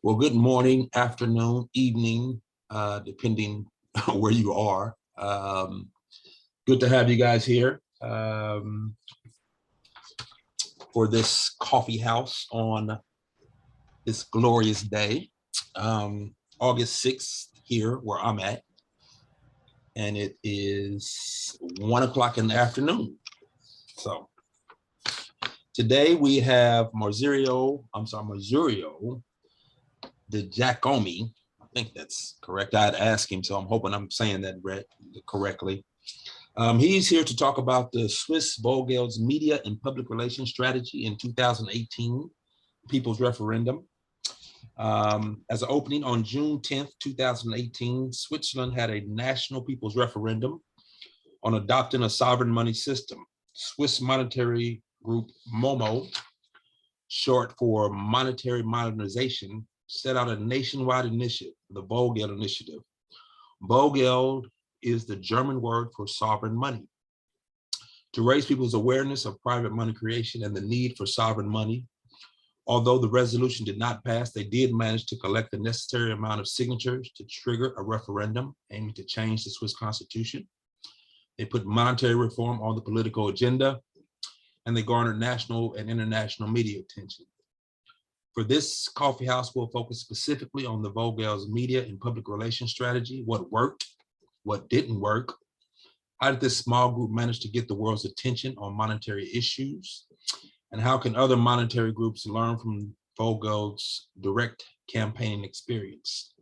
Well, good morning, afternoon, evening, depending where you are. Good to have you guys here for this coffee house on this glorious day, August 6th here where I'm at. And it is 1 o'clock in the afternoon. So today we have Maurizio Degiacomi. I think that's correct. I'd ask him, so I'm hoping I'm saying that correctly. He's here to talk about the Swiss Vollgeld's media and public relations strategy in 2018 People's Referendum. As an opening on June 10th, 2018, Switzerland had a national people's referendum on adopting a sovereign money system. Swiss monetary group MoMo, short for monetary modernization, set out a nationwide initiative, the Vollgeld-Initiative. Vollgeld is the German word for sovereign money. To raise people's awareness of private money creation and the need for sovereign money, although the resolution did not pass, they did manage to collect the necessary amount of signatures to trigger a referendum aiming to change the Swiss constitution. They put monetary reform on the political agenda, and they garnered national and international media attention. For this coffee house, we'll focus specifically on the Vollgeld's media and public relations strategy, what worked, what didn't work, how did this small group manage to get the world's attention on monetary issues, and how can other monetary groups learn from Vollgeld's direct campaigning experience.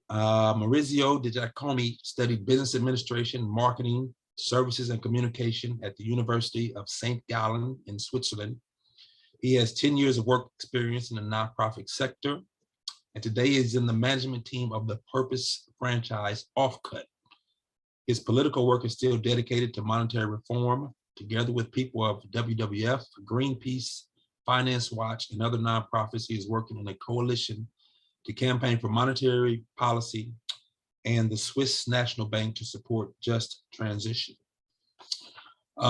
Maurizio Degiacomi studied business administration, marketing, services, and communication at the University of St. Gallen in Switzerland. He has 10 years of work experience in the nonprofit sector, and today is in the management team of the Purpose franchise Offcut. His political work is still dedicated to monetary reform, together with people of WWF, Greenpeace, Finance Watch, and other nonprofits. He is working in a coalition to campaign for monetary policy and the Swiss National Bank to support just transition.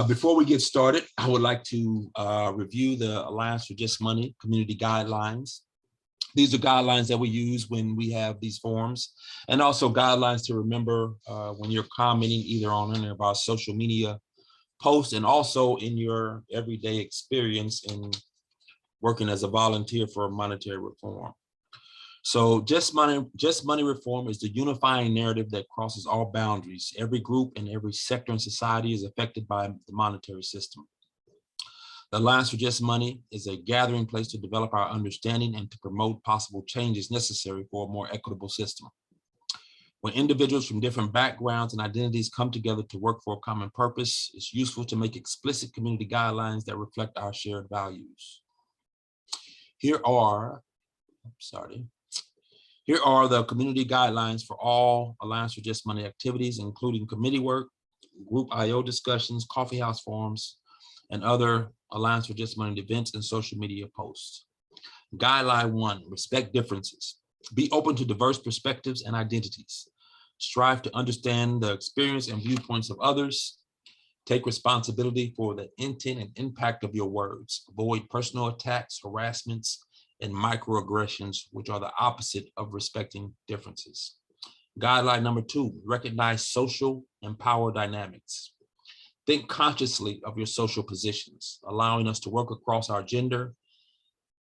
Before we get started, I would like to review the Alliance for Just Money community guidelines. These are guidelines that we use when we have these forums, and also guidelines to remember when you're commenting either on any of our social media posts and also in your everyday experience in working as a volunteer for monetary reform. So just money reform is the unifying narrative that crosses all boundaries. Every group and every sector in society is affected by the monetary system. The Alliance for Just Money is a gathering place to develop our understanding and to promote possible changes necessary for a more equitable system. When individuals from different backgrounds and identities come together to work for a common purpose, it's useful to make explicit community guidelines that reflect our shared values. Here are the community guidelines for all Alliance for Just Money activities, including committee work, group IO discussions, coffee house forums, and other Alliance for Just Money events and social media posts. Guideline 1, respect differences. Be open to diverse perspectives and identities. Strive to understand the experience and viewpoints of others. Take responsibility for the intent and impact of your words. Avoid personal attacks, harassments, and microaggressions, which are the opposite of respecting differences. Guideline number 2, recognize social and power dynamics. Think consciously of your social positions, allowing us to work across our gender,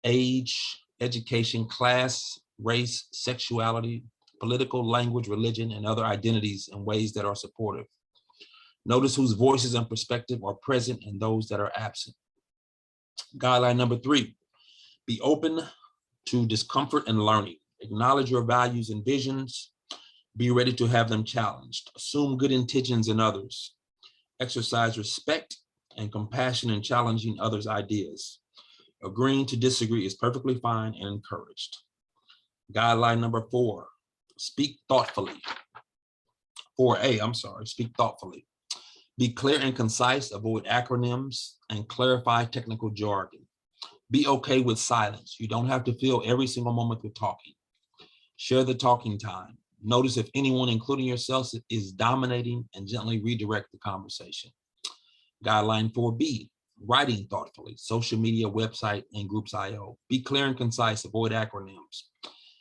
age, education, class, race, sexuality, political, language, religion, and other identities in ways that are supportive. Notice whose voices and perspective are present and those that are absent. Guideline number 3, be open to discomfort and learning. Acknowledge your values and visions. Be ready to have them challenged. Assume good intentions in others. Exercise respect and compassion in challenging others' ideas. Agreeing to disagree is perfectly fine and encouraged. Guideline number 4, speak thoughtfully. 4A, speak thoughtfully. Be clear and concise, avoid acronyms, and clarify technical jargon. Be okay with silence. You don't have to fill every single moment with talking. Share the talking time. Notice if anyone, including yourself, is dominating and gently redirect the conversation. Guideline 4B, Writing thoughtfully, social media, website, and groups IO. Be clear and concise, avoid acronyms,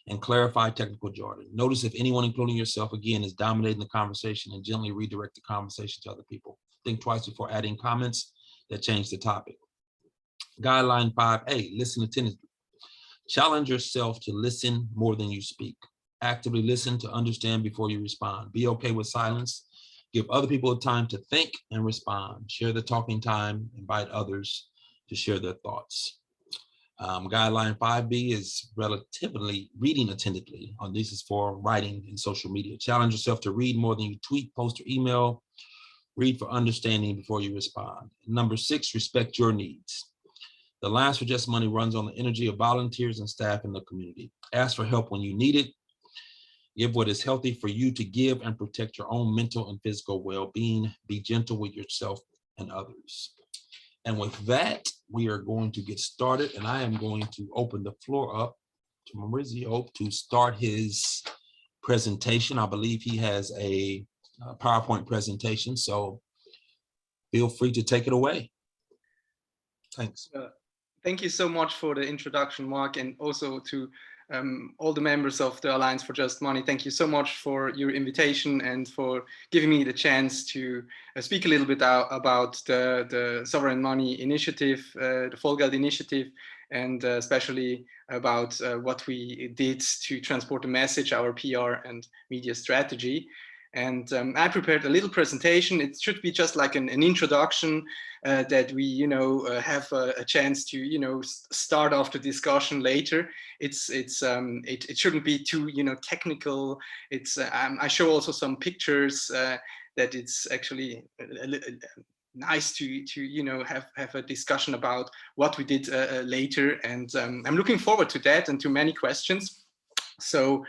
and clarify technical jargon. Notice if anyone, including yourself, again, is dominating the conversation, and gently redirect the conversation to other people. Think twice before adding comments that change the topic. Guideline 5A, listen attentively. Challenge yourself to listen more than you speak. Actively listen to understand before you respond. Be okay with silence. Give other people time to think and respond. Share the talking time. Invite others to share their thoughts. Guideline 5B is relatively reading attentively. This is for writing and social media. Challenge yourself to read more than you tweet, post, or email. Read for understanding before you respond. Number 6, respect your needs. The Alliance for Just Money runs on the energy of volunteers and staff in the community. Ask for help when you need it. Give what is healthy for you to give, and protect your own mental and physical well-being. Be gentle with yourself and others. And with that, we are going to get started, and I am going to open the floor up to Maurizio to start his presentation. I believe he has a PowerPoint presentation, so feel free to take it away. Thanks. Thank you so much for the introduction, Mark, and also to all the members of the Alliance for Just Money. Thank you so much for your invitation and for giving me the chance to speak a little bit about the Sovereign Money Initiative, the Vollgeld-Initiative, and especially about what we did to transport the message, our PR and media strategy. And I prepared a little presentation. It should be just like an introduction that we, have a chance to, start off the discussion later. It shouldn't be too, technical. I show also some pictures that it's actually nice to have a discussion about what we did later. And I'm looking forward to that and to many questions. So.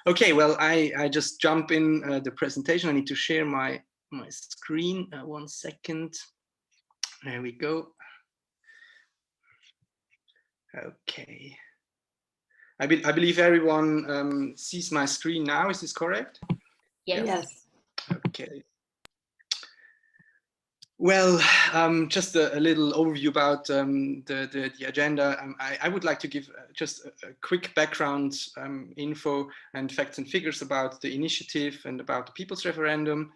Okay, well, I just jump in the presentation. I need to share my screen. 1 second. There we go. Okay. I believe everyone sees my screen now. Is this correct? Yes. Okay. Well, just a little overview about the agenda. I would like to give just a quick background info and facts and figures about the initiative and about the People's Referendum,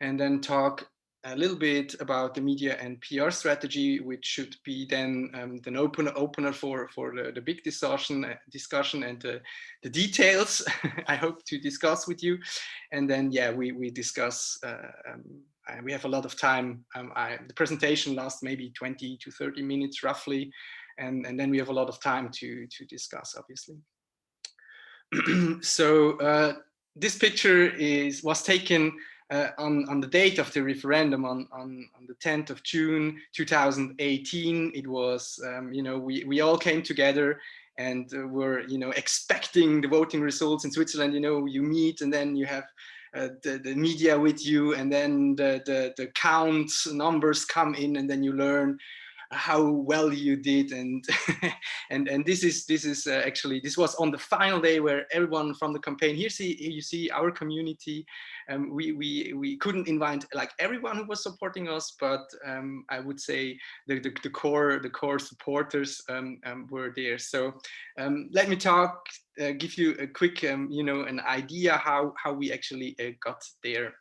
and then talk a little bit about the media and PR strategy, which should be then an opener for the big discussion and the details I hope to discuss with you. And then, yeah, we discuss. We have a lot of time. The presentation lasts maybe 20 to 30 minutes roughly, and then we have a lot of time to discuss, obviously. So this picture was taken on the date of the referendum on the 10th of June 2018. It was, we all came together and were, expecting the voting results in Switzerland. You meet and then you have the media with you, and then the count numbers come in, and then you learn how well you did, and and this is actually, this was on the final day where everyone from the campaign, here you see our community. We couldn't invite like everyone who was supporting us, but I would say the core supporters were there. So let me give you a quick an idea how we actually got there.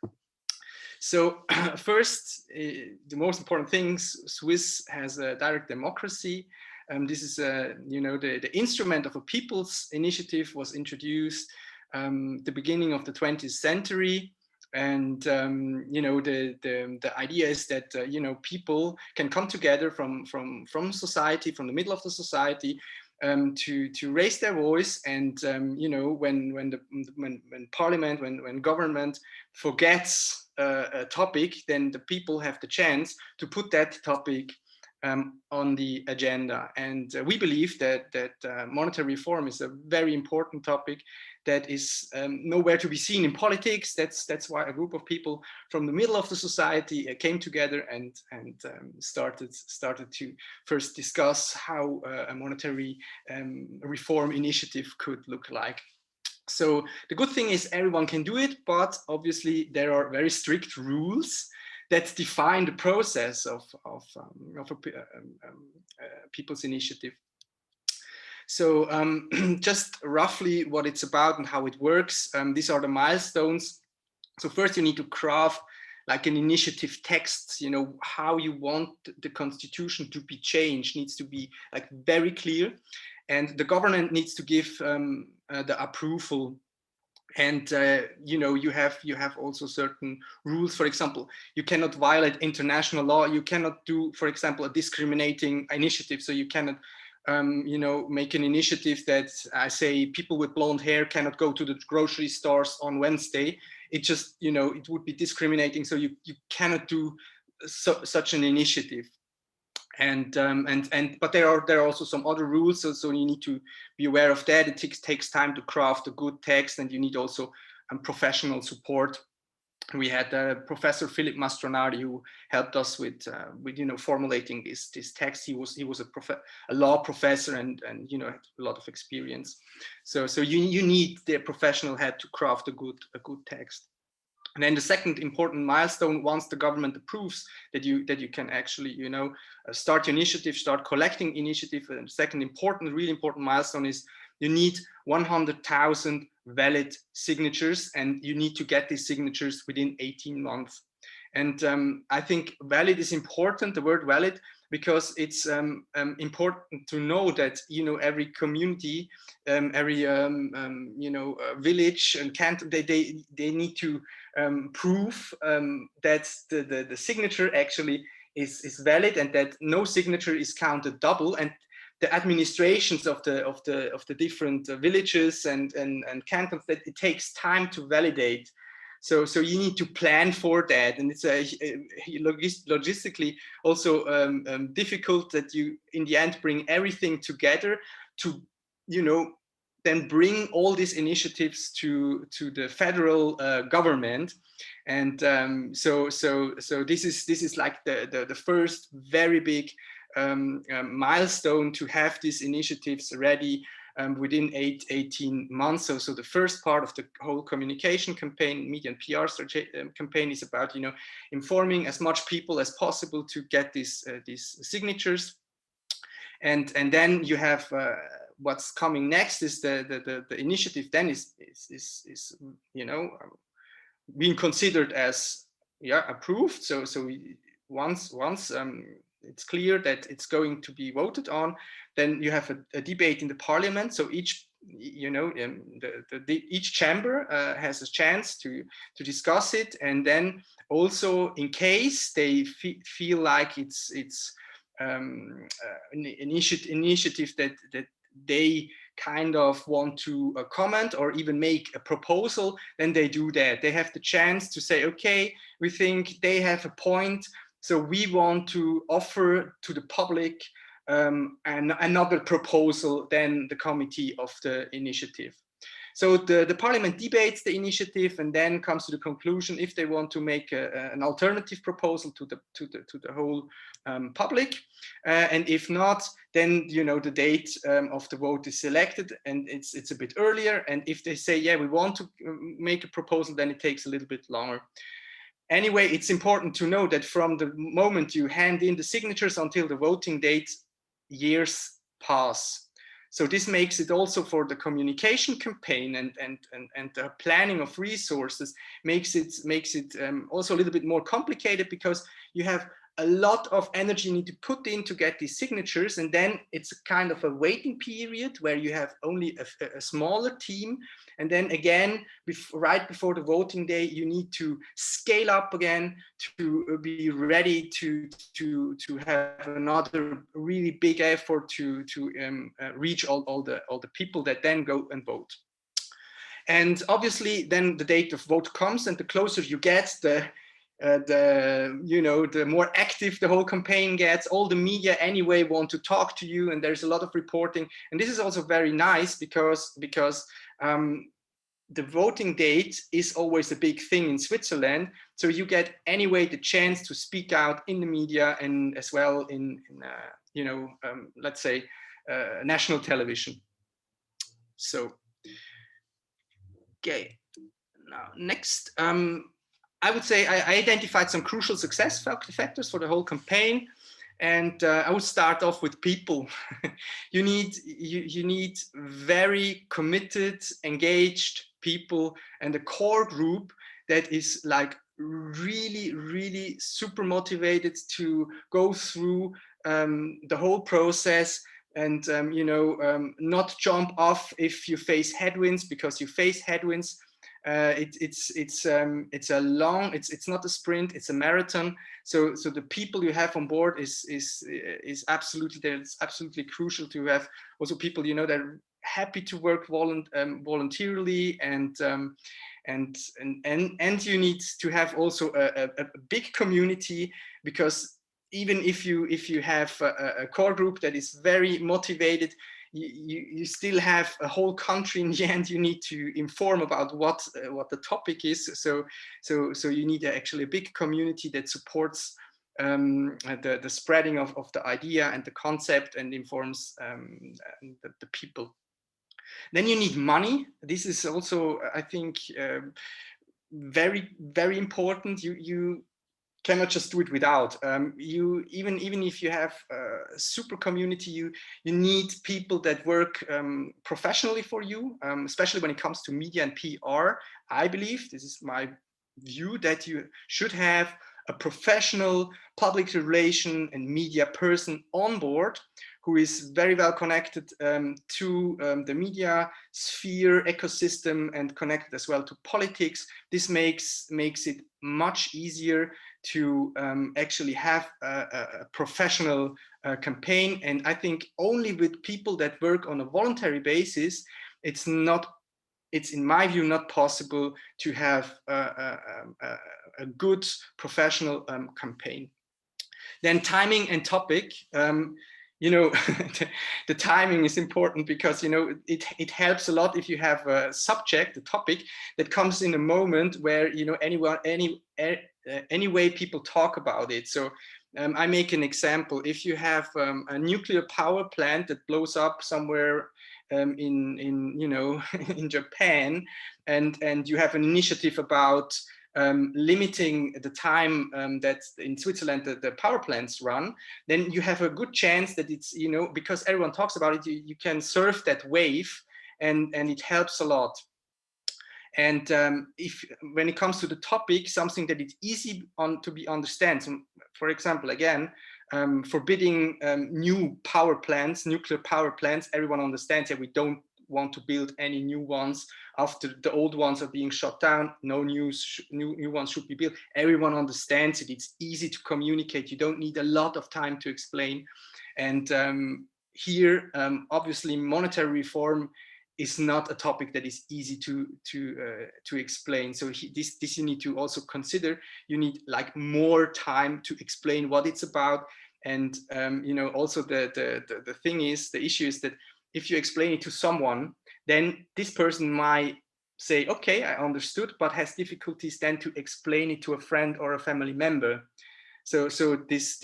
So first, the most important things, Swiss has a direct democracy. This is, the instrument of a people's initiative was introduced the beginning of the 20th century. And, the idea is that, people can come together from society, from the middle of the society, to raise their voice, and when parliament, when government forgets a topic, then the people have the chance to put that topic on the agenda. And we believe that monetary reform is a very important topic that is nowhere to be seen in politics. That's why a group of people from the middle of the society came together and started to first discuss how a monetary reform initiative could look like. So the good thing is everyone can do it, but obviously there are very strict rules. that define the process of a people's initiative. So just roughly what it's about and how it works. These are the milestones. So first you need to craft like an initiative text, you know, how you want the constitution to be changed needs to be like very clear. And the government needs to give the approval. And you know, you have also certain rules. For example, you cannot violate international law. You cannot do, for example, a discriminating initiative. So you cannot you know, make an initiative that I say people with blonde hair cannot go to the grocery stores on Wednesday. It just, you know, it would be discriminating. So you cannot do such an initiative. And but there are also some other rules, so you need to be aware of that. It takes time to craft a good text, and you need also professional support. We had Professor Philip Mastronardi, who helped us with you know, formulating this text. He was a law professor and you know, had a lot of experience. So you need the professional head to craft a good text. And then the second important milestone, once the government approves that you can actually, you know, start your initiative, start collecting initiative. And the second really important milestone is you need 100,000 valid signatures, and you need to get these signatures within 18 months. And I think valid is important, the word valid, because it's important to know that, you know, every community, every you know, village and canton, they need to prove that the signature actually is valid, and that no signature is counted double. And the administrations of the different villages and cantons, that it takes time to validate. So you need to plan for that, and it's logistically also difficult that you in the end bring everything together to, you know, then bring all these initiatives to the federal government. And so this is like the first very big milestone, to have these initiatives ready within 18 months. So the first part of the whole communication campaign, media and PR campaign, is about, you know, informing as much people as possible to get these signatures. And then you have what's coming next is the initiative then is you know, being considered as approved. So once it's clear that it's going to be voted on, then you have a debate in the parliament. So each, you know, each chamber has a chance to discuss it. And then also, in case they feel like it's an initiative that they kind of want to comment or even make a proposal, then they do that. They have the chance to say, okay, we think they have a point, so we want to offer to the public another proposal than the committee of the initiative. So the parliament debates the initiative and then comes to the conclusion if they want to make an alternative proposal to the whole public, and if not, then, you know, the date of the vote is selected, and it's a bit earlier. And if they say, yeah, we want to make a proposal, then it takes a little bit longer. Anyway, it's important to know that from the moment you hand in the signatures until the voting date, years pass. So this makes it also for the communication campaign and the planning of resources makes it also a little bit more complicated, because you have a lot of energy you need to put in to get these signatures, and then it's kind of a waiting period where you have only a smaller team, and then again right before the voting day you need to scale up again to be ready to have another really big effort to reach all the people that then go and vote. And obviously then the date of vote comes, and the closer you get, the more active the whole campaign gets. All the media anyway want to talk to you, and there's a lot of reporting. And this is also very nice because the voting date is always a big thing in Switzerland. So you get anyway the chance to speak out in the media, and as well in let's say national television. So okay, now next. I would say I identified some crucial success factors for the whole campaign. And I would start off with people. you need very committed, engaged people, and a core group that is like really super motivated to go through the whole process, and not jump off if you face headwinds, because you face headwinds. It's not a sprint, it's a marathon. So the people you have on board is absolutely crucial to have also people that are happy to work voluntarily, and you need to have also a big community, because even if you have a core group that is very motivated, you still have a whole country in the end you need to inform about what the topic is. So you need actually a big community that supports the spreading of the idea and the concept, and informs the people. Then you need money. This is also, I think, very important. You cannot just do it without. Even if you have a super community, you need people that work professionally for you, especially when it comes to media and PR. I believe, this is my view, that you should have a professional public relation and media person on board, who is very well connected to the media sphere ecosystem, and connected as well to politics. This makes it much easier to actually have a professional campaign. And I think only with people that work on a voluntary basis, it's in my view not possible to have a good professional campaign. Then timing and topic. The timing is important, because it helps a lot if you have a subject, a topic that comes in a moment where any way people talk about it. So I make an example. If you have a nuclear power plant that blows up somewhere in in Japan, and you have an initiative about limiting the time that in Switzerland the power plants run, then you have a good chance that it's, because everyone talks about it, you can surf that wave, and it helps a lot. And when it comes to the topic, something that it's easy to be understand. So, for example, again, forbidding new power plants, nuclear power plants, everyone understands that we don't want to build any new ones after the old ones are being shut down. No new ones should be built. Everyone understands it. It's easy to communicate. You don't need a lot of time to explain. And here, obviously, monetary reform is not a topic that is easy to explain. So this you need to also consider. You need like more time to explain what it's about. And also the thing is, the issue is that if you explain it to someone, then this person might say, okay, I understood, but has difficulties then to explain it to a friend or a family member. So this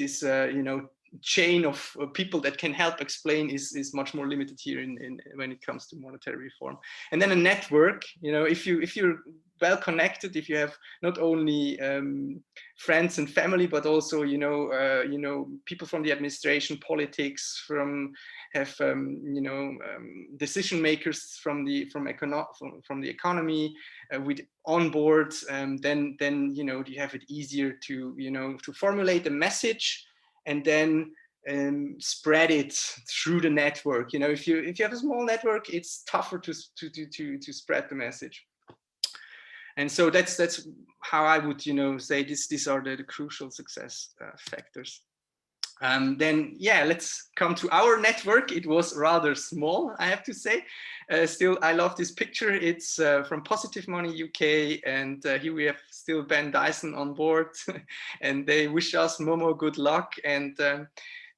chain of people that can help explain is much more limited here when it comes to monetary reform. And then a network, if you're well connected, if you have not only friends and family, but also people from the administration, politics, decision makers from the economy with on board, then you have it easier to formulate a message and then spread it through the network. If you have a small network, it's tougher to spread the message. And so that's how I would say these are the crucial success factors. Then let's come to our network. It was rather small, I have to say. Still, I love this picture. It's from Positive Money UK, and here we have still Ben Dyson on board, and they wish us MoMo good luck. And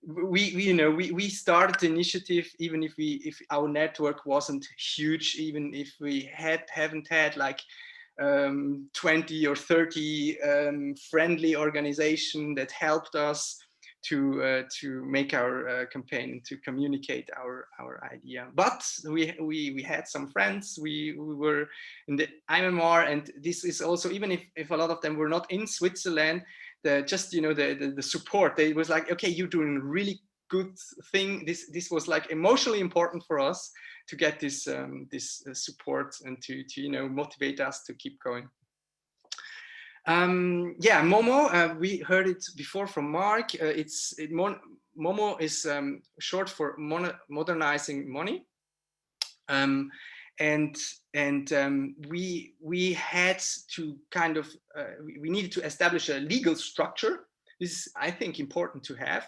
we started the initiative even if our network wasn't huge, even if we haven't had like 20 or 30 friendly organizations that helped us to make our campaign, to communicate our idea. But we had some friends. We were in the IMMR, and this is also, even if a lot of them were not in Switzerland, just, you know, the support. They was like, okay, you're doing a really good thing. This was like emotionally important for us to get this support, and to you know, motivate us to keep going. Yeah, MoMo, we heard it before from Mark. MoMo is short for modernizing money. We had to kind of, we needed to establish a legal structure. This is, I think, important to have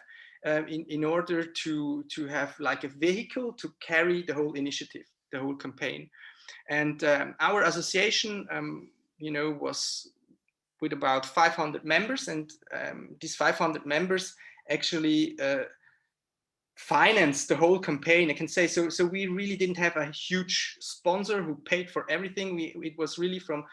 in order to have like a vehicle to carry the whole initiative, the whole campaign. And our association, you know, was with about 500 members, and these 500 members actually financed the whole campaign, I can say. So we really didn't have a huge sponsor who paid for everything. It was really from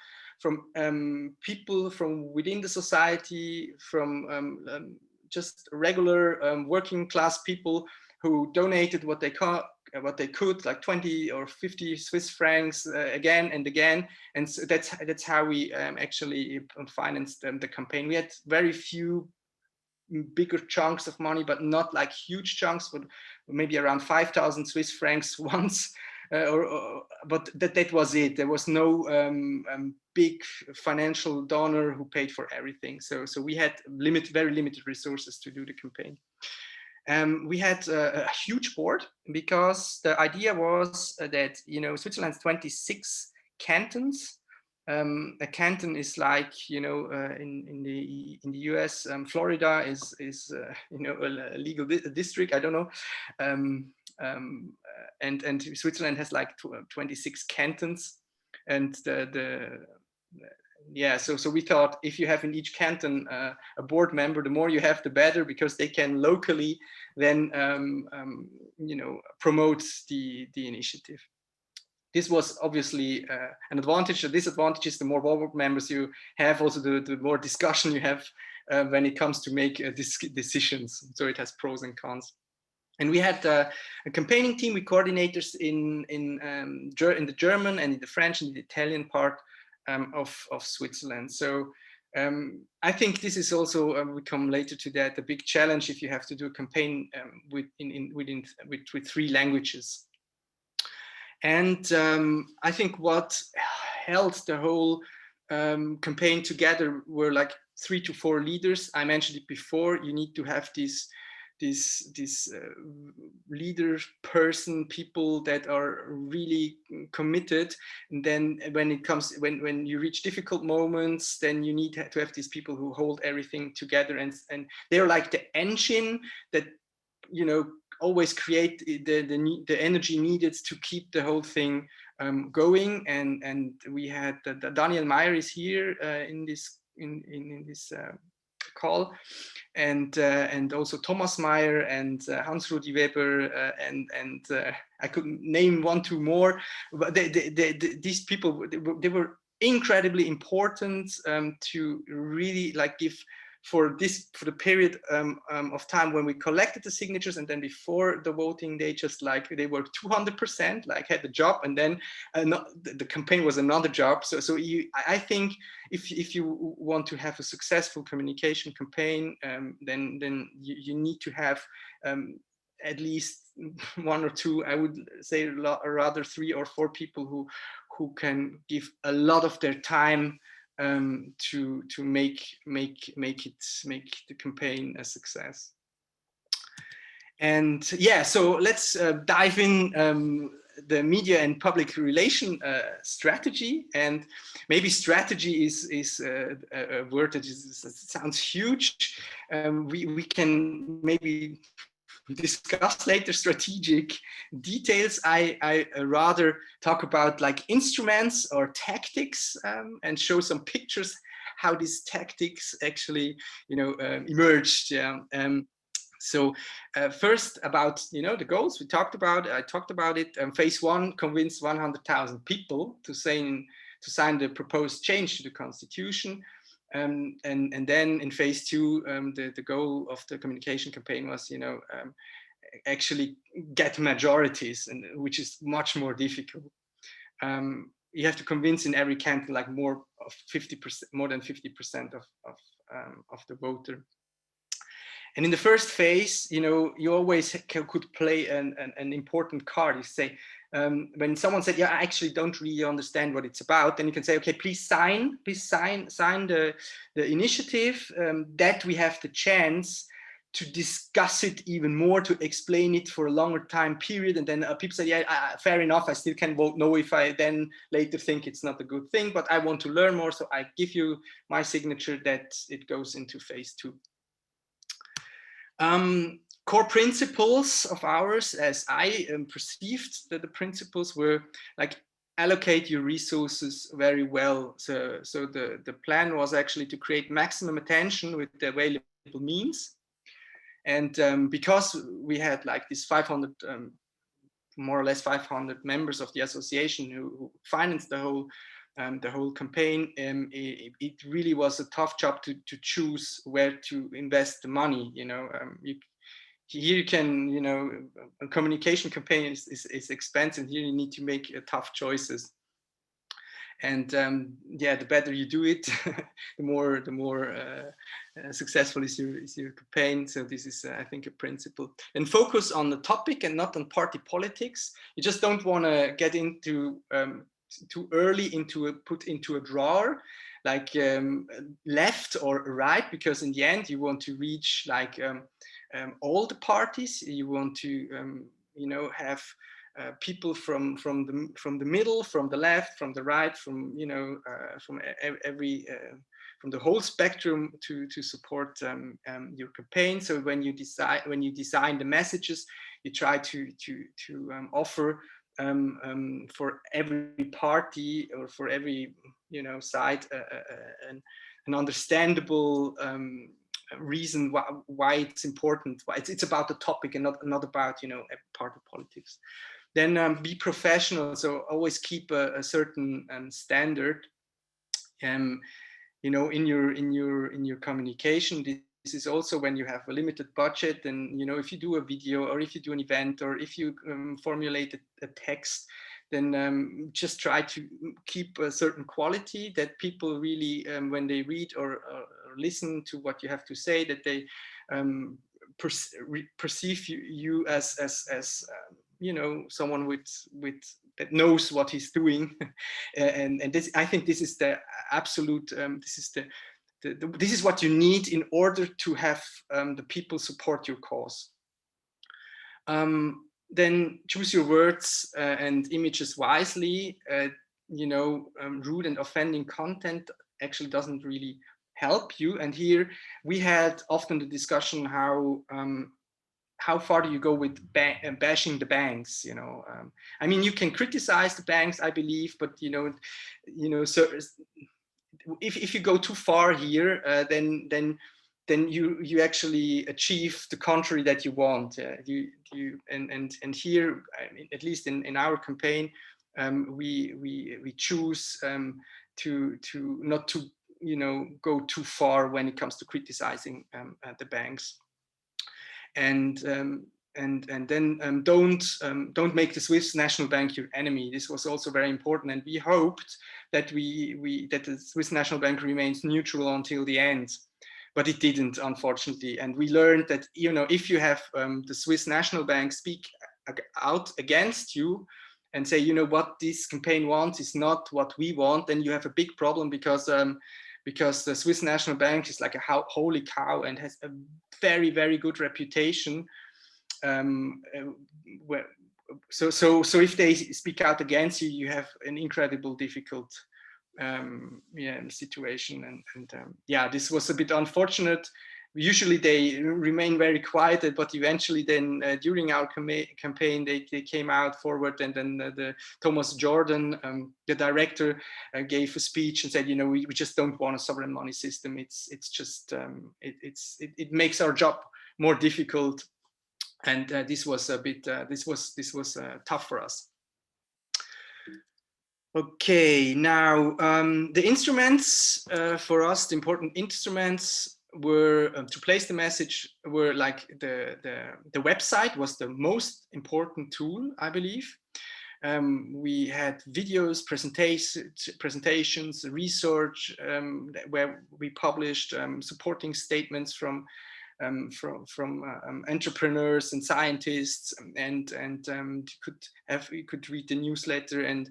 people from within the society, from just regular working class people who donated what they could, like 20 or 50 Swiss francs again and again. And so that's how we actually financed the campaign. We had very few bigger chunks of money, but not like huge chunks, but maybe around 5,000 Swiss francs once. But that was it. There was no big financial donor who paid for everything. So we had very limited resources to do the campaign. We had a huge board, because the idea was that, you know, Switzerland's 26 cantons. A canton is like, you know, in the US, Florida is you know, a legal district. I don't know. And Switzerland has like 26 cantons, and yeah, so we thought, if you have in each canton a board member, the more you have, the better, because they can locally then you know, promote the initiative. This was obviously an advantage. The disadvantage is the more board members you have, also the more discussion you have when it comes to make decisions. So it has pros and cons. And we had a campaigning team with coordinators in the German and in the French and the Italian part of Switzerland. So I think this is also, we come later to that, a big challenge if you have to do a campaign with 3 languages. And I think what held the whole campaign together were like 3 to 4 leaders. I mentioned it before. You need to have this leader person, people that are really committed. And then when you reach difficult moments, then you need to have these people who hold everything together, and they're like the engine that, you know, always create the energy needed to keep the whole thing going. And we had Daniel Meyer is here in this call, and also Thomas Meyer and Hans-Rudi Weber, and I could name 1, 2 more, but these people, they were incredibly important to really like give for the period of time when we collected the signatures, and then before the voting, they were 200%, like had the job, and then the campaign was another job. So I think if you want to have a successful communication campaign, then you need to have at least 1 or 2, I would say rather 3 or 4 people who can give a lot of their time to make the campaign a success. And yeah, so let's dive in the media and public relation strategy. And maybe strategy is a word that sounds huge. We can maybe discuss later strategic details. I rather talk about like instruments or tactics, and show some pictures how these tactics actually, you know, emerged. Yeah. So first about, you know, the goals I talked about it. Phase 1, convince 100,000 people to sign the proposed change to the constitution. And then in phase 2, the goal of the communication campaign was, actually get majorities, and which is much more difficult. You have to convince in every canton like more than 50% of the voter. And in the first phase, you always could play an important card. You say, when someone said, yeah, I actually don't really understand what it's about, then you can say, okay, please sign the initiative, that we have the chance to discuss it even more, to explain it for a longer time period. And then people say, yeah, fair enough, I still can vote no if I then later think it's not a good thing, but I want to learn more, so I give you my signature that it goes into phase 2. Core principles of ours, as I perceived the principles, were like allocate your resources very well. So the plan was actually to create maximum attention with the available means. And because we had like this 500, more or less 500 members of the association who financed the whole campaign, it really was a tough job to choose where to invest the money. Here you can, a communication campaign is expensive. Here you need to make tough choices. And yeah, the better you do it, the more successful is your campaign. So this is, I think, a principle. And focus on the topic and not on party politics. You just don't want to get into too early put into a drawer, like left or right, because in the end you want to reach like all the parties. You want to have people from the middle, from the left, from the right, from from the whole spectrum to support your campaign. So when you design the messages, you try to offer for every party or for every side an understandable reason why it's important. Why it's about the topic and not about a part of politics. Then be professional. So always keep a certain standard. In your communication. This is also when you have a limited budget, and if you do a video or if you do an event or if you formulate a text, then just try to keep a certain quality that people really, when they read or listen to what you have to say, that they perceive you as someone with that knows what he's doing. and this, I think this is the absolute, this is what you need in order to have the people support your cause. Then choose your words and images wisely. Rude and offending content actually doesn't really help you. And here we had often the discussion how far do you go with bashing the banks? I mean, you can criticize the banks, I believe, but so if you go too far here, then you actually achieve the contrary that you want. And here, I mean, at least in our campaign, we choose to not to go too far when it comes to criticizing the banks. And then don't make the Swiss National Bank your enemy. This was also very important, and we hoped that that the Swiss National Bank remains neutral until the end, but it didn't, unfortunately. And we learned that if you have the Swiss National Bank speak out against you and say, what this campaign wants is not what we want, then you have a big problem, because the Swiss National Bank is like a holy cow and has a very, very good reputation. So if they speak out against you, you have an incredible difficult situation. And yeah, this was a bit unfortunate. Usually they remain very quiet, but eventually then during our campaign, they came out forward, and then the Thomas Jordan, the director, gave a speech and said, we just don't want a sovereign money system. It's just it makes our job more difficult, and this was a bit this was tough for us. Okay, now the instruments for us, the important instruments were to place the message were like the website was the most important tool, I believe. We had videos, presentations, research where we published supporting statements from entrepreneurs and scientists, and you could read the newsletter, and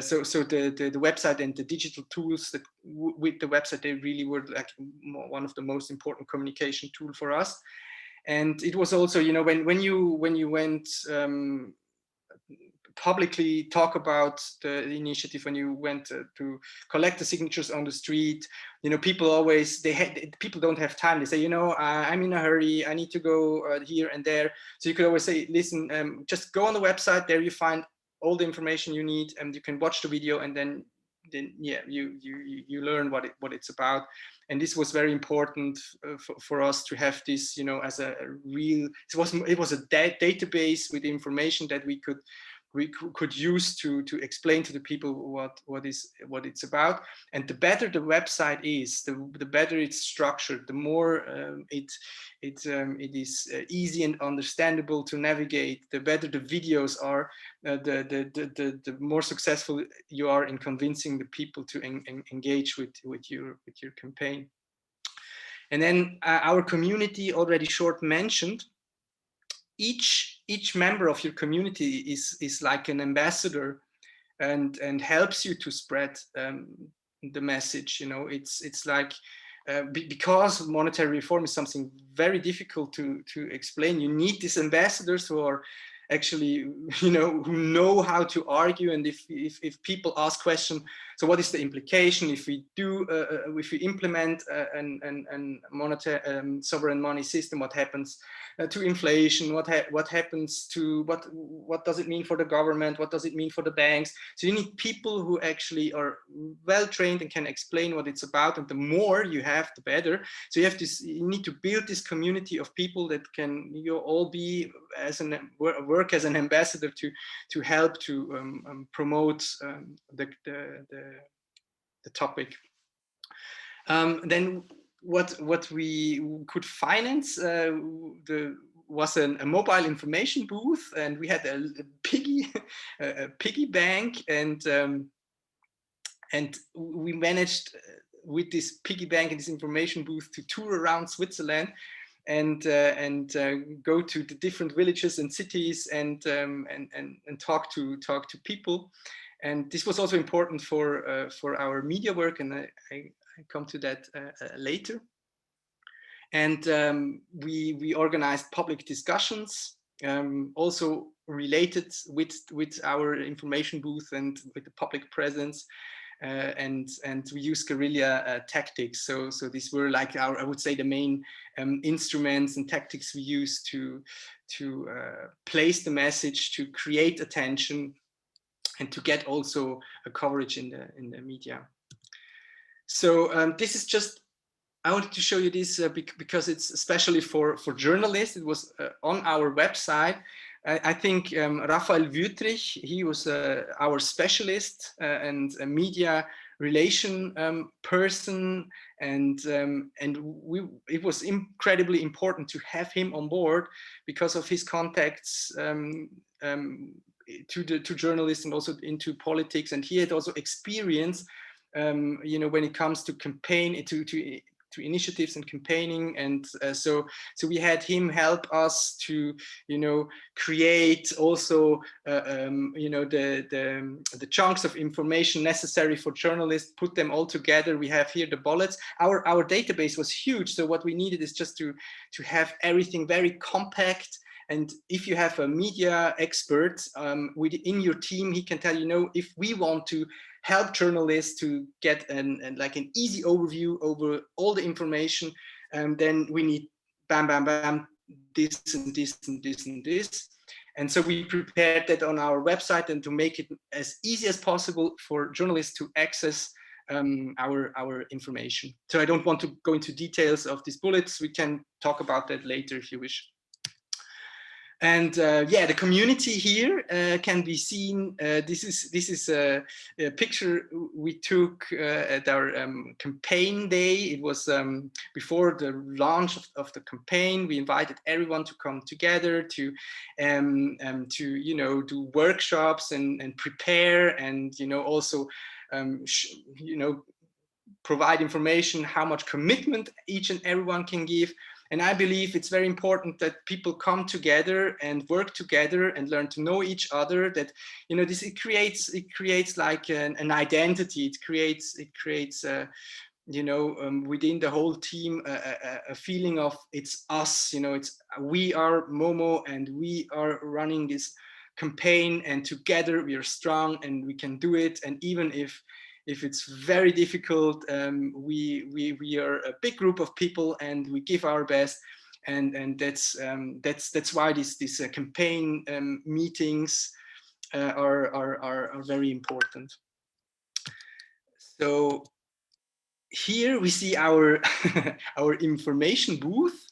so the website and the digital tools that with the website, they really were like one of the most important communication tool for us. And it was also, you know, when you went publicly talk about the initiative, when you went to collect the signatures on the street, you know, people always, people don't have time. They say, you know, I'm in a hurry, I need to go here and there. So you could always say, listen, just go on the website, there you find all the information you need, and you can watch the video, and then yeah, you learn what it's about. And this was very important for us to have this, you know, as a real, it was a database with information that we could use to explain to the people what it's about. And the better the website is, the better it's structured, the more it is easy and understandable to navigate, the better the videos are, the more successful you are in convincing the people to engage with your campaign. And then our community, already short mentioned, each member of your community is like an ambassador, and helps you to spread the message. You know, it's like because monetary reform is something very difficult to explain, you need these ambassadors who are actually, you know, who know how to argue. And if people ask questions, so what is the implication if we do if we implement an monetary sovereign money system? What happens to inflation? What happens to what does it mean for the government? What does it mean for the banks? So you need people who actually are well trained and can explain what it's about. And the more you have, the better. So you need to build this community of people that can all be work as an ambassador to help to promote the topic. Then what we could finance was a mobile information booth, and we had a piggy bank, and we managed with this piggy bank and this information booth to tour around Switzerland and go to the different villages and cities and talk to people. And this was also important for our media work, and I come to that later. And we organized public discussions, also related with our information booth and with the public presence. And we use guerrilla tactics. So these were like I would say the main instruments and tactics we use to place the message, to create attention, and to get also a coverage in the media. So this is just, I wanted to show you this because it's especially for journalists. It was on our website. I think Raphael Wüthrich, he was our specialist and a media relation person, and it was incredibly important to have him on board because of his contacts to journalists and also into politics. And he had also experience, you know, when it comes to campaign to initiatives and campaigning. And so we had him help us to, you know, create also you know, the chunks of information necessary for journalists, put them all together. We have here the bullets. Our database was huge, so what we needed is just to have everything very compact. And if you have a media expert within your team, he can tell you, know, if we want to help journalists to get an easy overview over all the information, then we need bam, bam, bam, this and this and this and this. And so we prepared that on our website, and to make it as easy as possible for journalists to access our information. So I don't want to go into details of these bullets. We can talk about that later if you wish. And yeah, the community here can be seen. This is a picture we took at our campaign day. It was before the launch of the campaign. We invited everyone to come together to you know, do workshops and prepare, and you know, also you know, provide information how much commitment each and everyone can give. And I believe it's very important that people come together and work together and learn to know each other. That, you know, this it creates like an identity. It creates you know, within the whole team a feeling of it's us. You know, it's we are MoMo and we are running this campaign, and together we are strong and we can do it. And even if it's very difficult, we are a big group of people and we give our best. And that's why these campaign meetings are very important. So here we see our our information booth.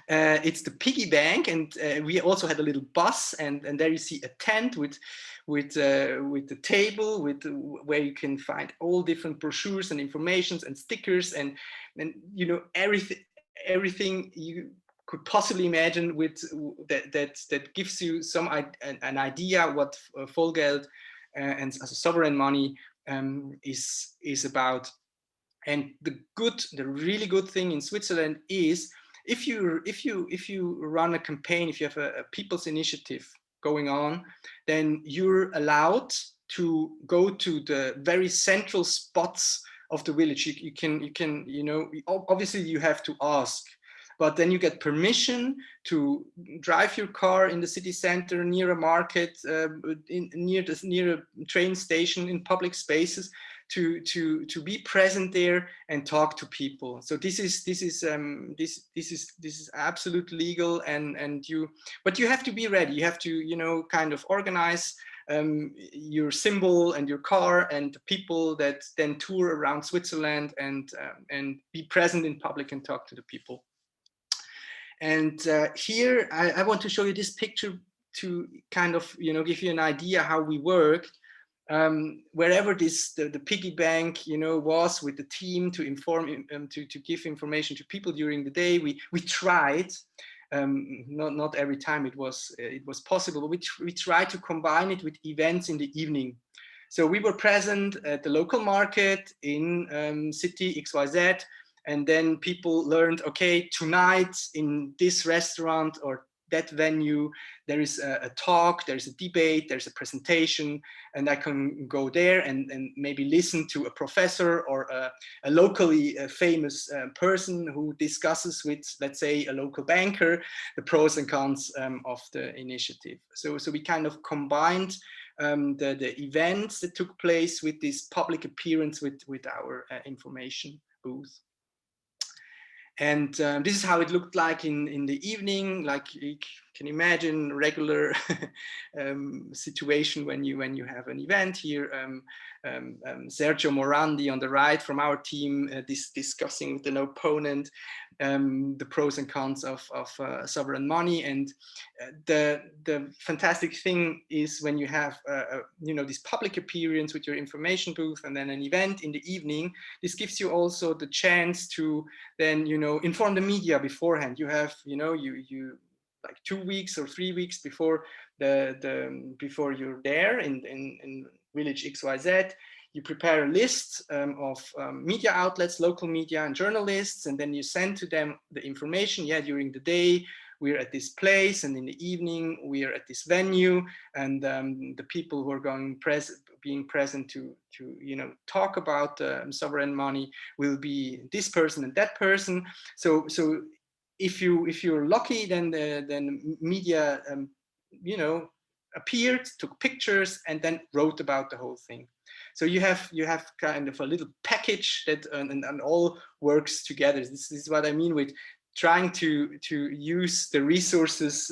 It's the piggy bank, and we also had a little bus, and there you see a tent with the table where you can find all different brochures and informations and stickers and you know, everything you could possibly imagine with that gives you some an idea what Vollgeld and sovereign money is about. And the really good thing in Switzerland is if you run a campaign, if you have a people's initiative going on, then you're allowed to go to the very central spots of the village. You can you know, obviously you have to ask, but then you get permission to drive your car in the city center, near a market, near a train station, in public spaces, to be present there and talk to people. So this is absolutely legal, but you have to be ready. You have to, you know, kind of organize your symbol and your car and the people that then tour around Switzerland and be present in public and talk to the people. And here I want to show you this picture to kind of, you know, give you an idea how we work. Wherever the piggy bank, you know, was with the team to inform to give information to people during the day, we tried. Not every time it was possible, but we tried to combine it with events in the evening. So we were present at the local market in city XYZ, and then people learned, okay, tonight in this restaurant or that venue, there is a talk, there's a debate, there's a presentation, and I can go there and maybe listen to a professor or a locally famous person who discusses with, let's say, a local banker, the pros and cons of the initiative. So we kind of combined the events that took place with this public appearance with our information booth. And this is how it looked like in the evening. Like you can imagine, regular situation when you have an event here. Sergio Morandi on the right from our team discussing with an opponent the pros and cons of sovereign money. And the fantastic thing is when you have you know, this public appearance with your information booth and then an event in the evening, this gives you also the chance to then, you know, inform the media beforehand. You have, you know, you like 2 weeks or 3 weeks before before you're there in village XYZ, you prepare a list of media outlets, local media and journalists, and then you send to them the information. Yeah, during the day we're at this place, and in the evening we are at this venue, and the people who are being present to you know, talk about sovereign money will be this person and that person. So if you're lucky, then the media you know, appeared, took pictures, and then wrote about the whole thing. So you have kind of a little package that and all works together. This is what I mean with trying to use the resources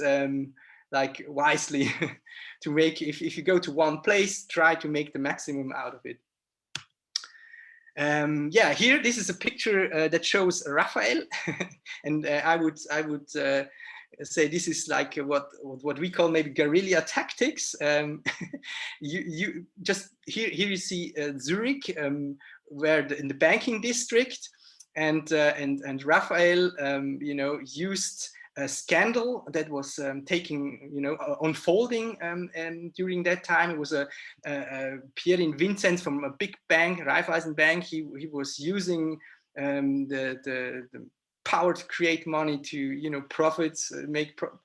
like wisely to make, if you go to one place, try to make the maximum out of it. Yeah, here this is a picture that shows Raphael, and I would say this is like what we call maybe guerrilla tactics. You just here you see Zurich, where in the banking district, and Raphael, you know, used a scandal that was taking, you know, unfolding during that time. It was a Pierin Vincent from a big bank, Raiffeisen Bank. He was using the power to create money to, you know, profits,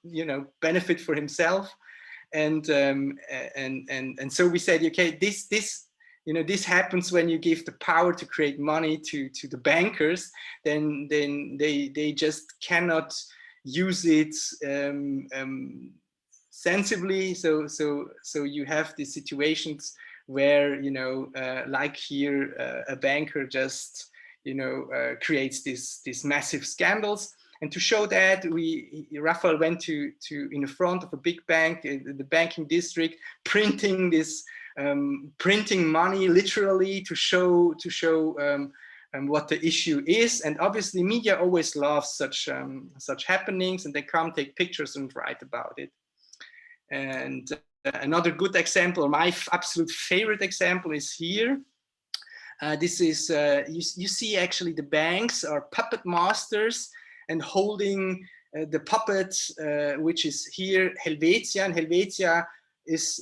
you know, benefit for himself, and so we said, okay, this you know, this happens when you give the power to create money to the bankers, then they just cannot use it sensibly. So you have these situations where, you know, like here, a banker just, you know, creates these massive scandals. And to show that, Raphael went to in the front of a big bank, the banking district, printing this, printing money literally to show what the issue is. And obviously, media always loves such happenings, and they come take pictures and write about it. And another good example, or my absolute favorite example, is here. This is you see actually the banks are puppet masters and holding the puppet, which is here Helvetia, and Helvetia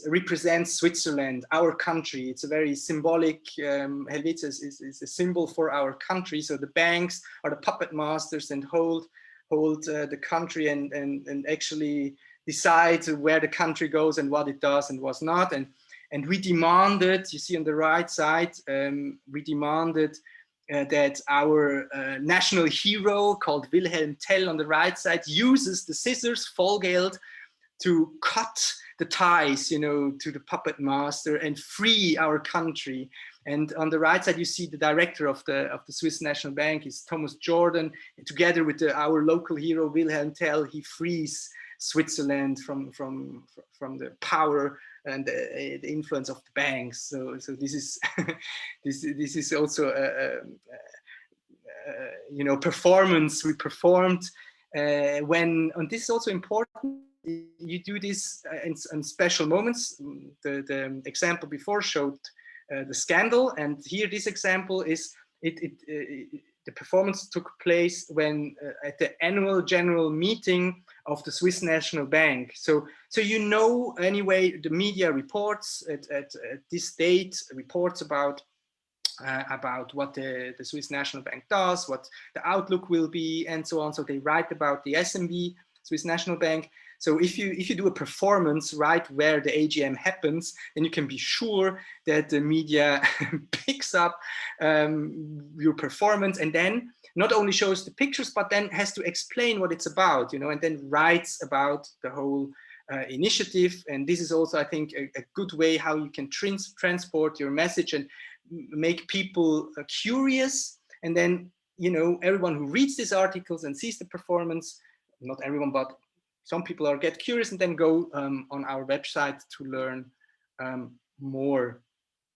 represents Switzerland, our country. It's a very symbolic, Helvetia is a symbol for our country. So the banks are the puppet masters and hold the country and actually decide where the country goes and what it does and what's not. And we demanded, you see on the right side, we demanded that our national hero called Wilhelm Tell on the right side uses the scissors, Vollgeld, to cut the ties, you know, to the puppet master and free our country. And on the right side, you see the director of the Swiss National Bank is Thomas Jordan. And together with our local hero Wilhelm Tell, he frees Switzerland from the power and the influence of the banks. So this is this is also a you know, performance we performed when, and this is also important. You do this in special moments. The example before showed the scandal, and here this example is the performance took place when at the annual general meeting of the Swiss National Bank. So you know, anyway, the media reports at this date, reports about what the Swiss National Bank does, what the outlook will be, and so on. So they write about the SNB, Swiss National Bank. So if you do a performance right where the AGM happens, then you can be sure that the media picks up your performance, and then not only shows the pictures, but then has to explain what it's about, you know, and then writes about the whole initiative. And this is also, I think, a good way how you can transport your message and make people curious. And then, you know, everyone who reads these articles and sees the performance, not everyone, but some people get curious and then go on our website to learn more.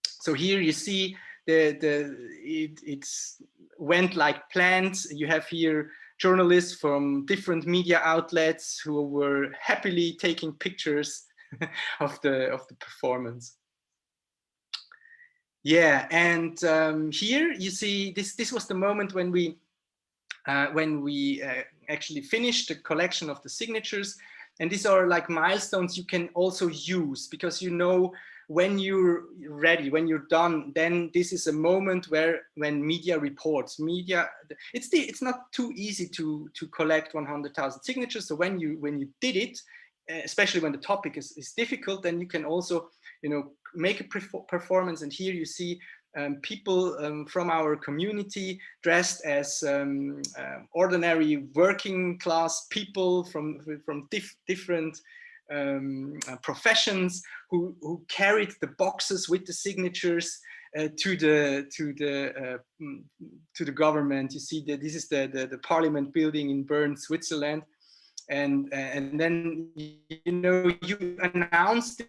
So here you see it's went like planned. You have here journalists from different media outlets who were happily taking pictures of the performance. Yeah, and here you see this was the moment when we actually finished the collection of the signatures. And these are like milestones you can also use, because you know, when you're ready, when you're done, then this is a moment when media reports. It's not too easy to collect 100,000 signatures. So when you did it, especially when the topic is difficult, then you can also, you know, make a performance. And here you see people from our community dressed as ordinary working class people from different professions who carried the boxes with the signatures to the government. You see that this is the Parliament building in Bern, Switzerland. And then, you know, you announced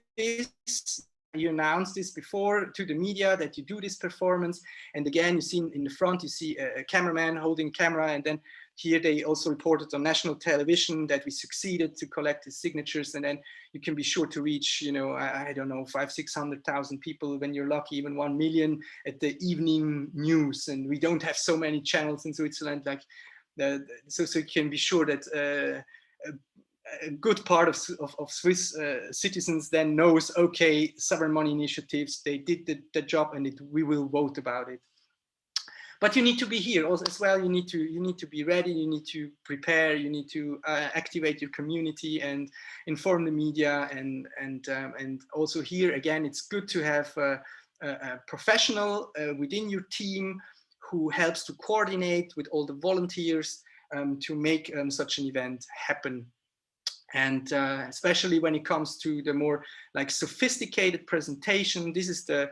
this before to the media that you do this performance. And again, you see in the front, you see a cameraman holding camera, and then here they also reported on national television that we succeeded to collect the signatures, and then you can be sure to reach, you know, I don't know, 500,000-600,000 people, when you're lucky, even 1 million at the evening news. And we don't have so many channels in Switzerland, like so you can be sure that a good part of Swiss citizens then knows, okay, sovereign money initiatives, they did the job, and we will vote about it. But you need to be here also as well. You need to be ready. You need to prepare. You need to activate your community and inform the media. And also here again, it's good to have a professional within your team who helps to coordinate with all the volunteers to make such an event happen. And especially when it comes to the more like sophisticated presentation, this is the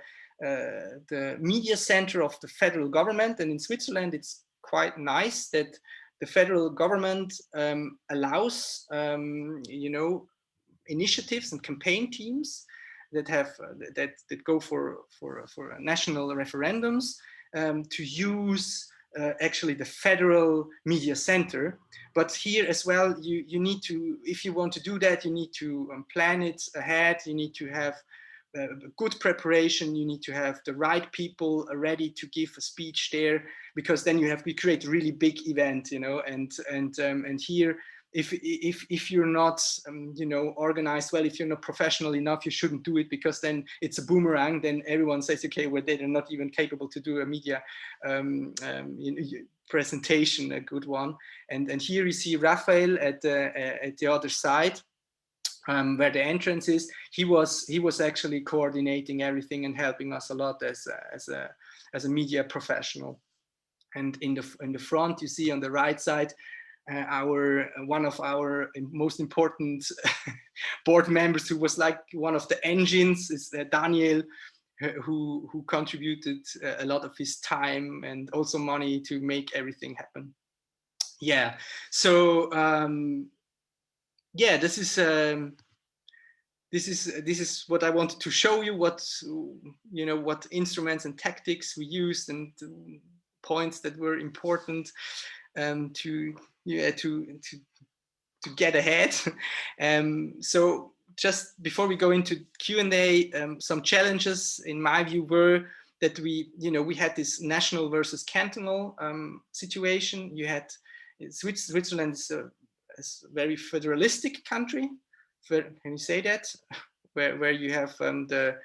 media center of the federal government. And in Switzerland, it's quite nice that the federal government allows, you know, initiatives and campaign teams that have that go for national referendums to use actually the federal media center. But here as well, you need to, if you want to do that, you need to plan it ahead. You need to have good preparation. You need to have the right people ready to give a speech there, because then we create a really big event, you know. And here, if you're not you know, organized well, if you're not professional enough, you shouldn't do it, because then it's a boomerang. Then everyone says, okay, well, they're not even capable to do a media presentation, a good one. And here you see Raphael at the other side, where the entrance is. He was actually coordinating everything and helping us a lot as a media professional. And in the front, you see on the right side, one of our most important board members, who was like one of the engines, is Daniel, who contributed a lot of his time and also money to make everything happen. Yeah, so yeah, this is what I wanted to show you, what, you know, what instruments and tactics we used, and points that were important to get ahead. So just before we go into Q&A, some challenges in my view were that we had this national versus cantonal situation. You had Switzerland is a very federalistic country. Can you say that? Where you have the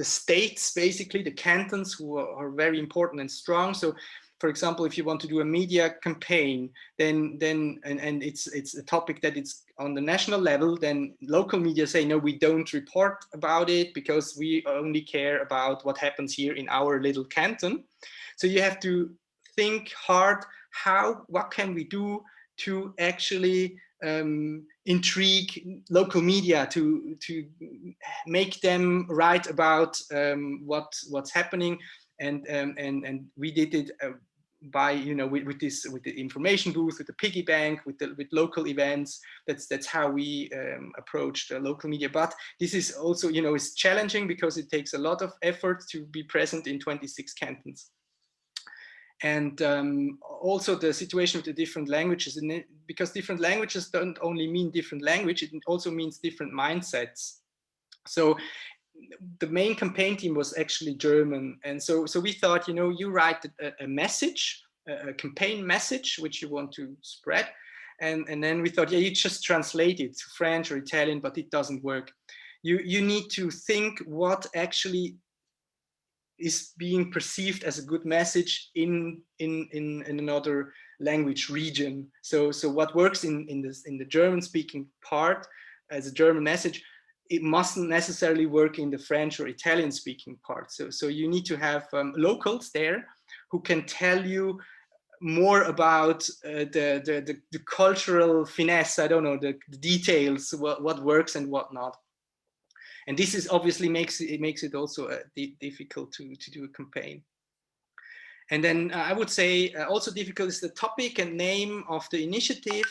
states, basically the cantons, who are very important and strong. So, for example, if you want to do a media campaign, then it's a topic that it's on the national level, then local media say, no, we don't report about it because we only care about what happens here in our little canton. So you have to think hard, what can we do to actually intrigue local media, to make them write about what's happening, and we did it by with the information booth, with the piggy bank, with local events. That's how we approached local media. But this is also it's challenging because it takes a lot of effort to be present in 26 cantons. And also the situation with the different languages, because different languages don't only mean different language, it also means different mindsets. So the main campaign team was actually German. And so we thought, you write a message, a campaign message, which you want to spread. And then we thought, yeah, you just translate it to French or Italian, but it doesn't work. You need to think what actually is being perceived as a good message in another language region. So what works in the German speaking part as a German message, it mustn't necessarily work in the French or Italian speaking part. So you need to have locals there who can tell you more about the cultural finesse, I don't know, the details, what works and what not. And this is obviously makes it also difficult to do a campaign. And then I would say also difficult is the topic and name of the initiative.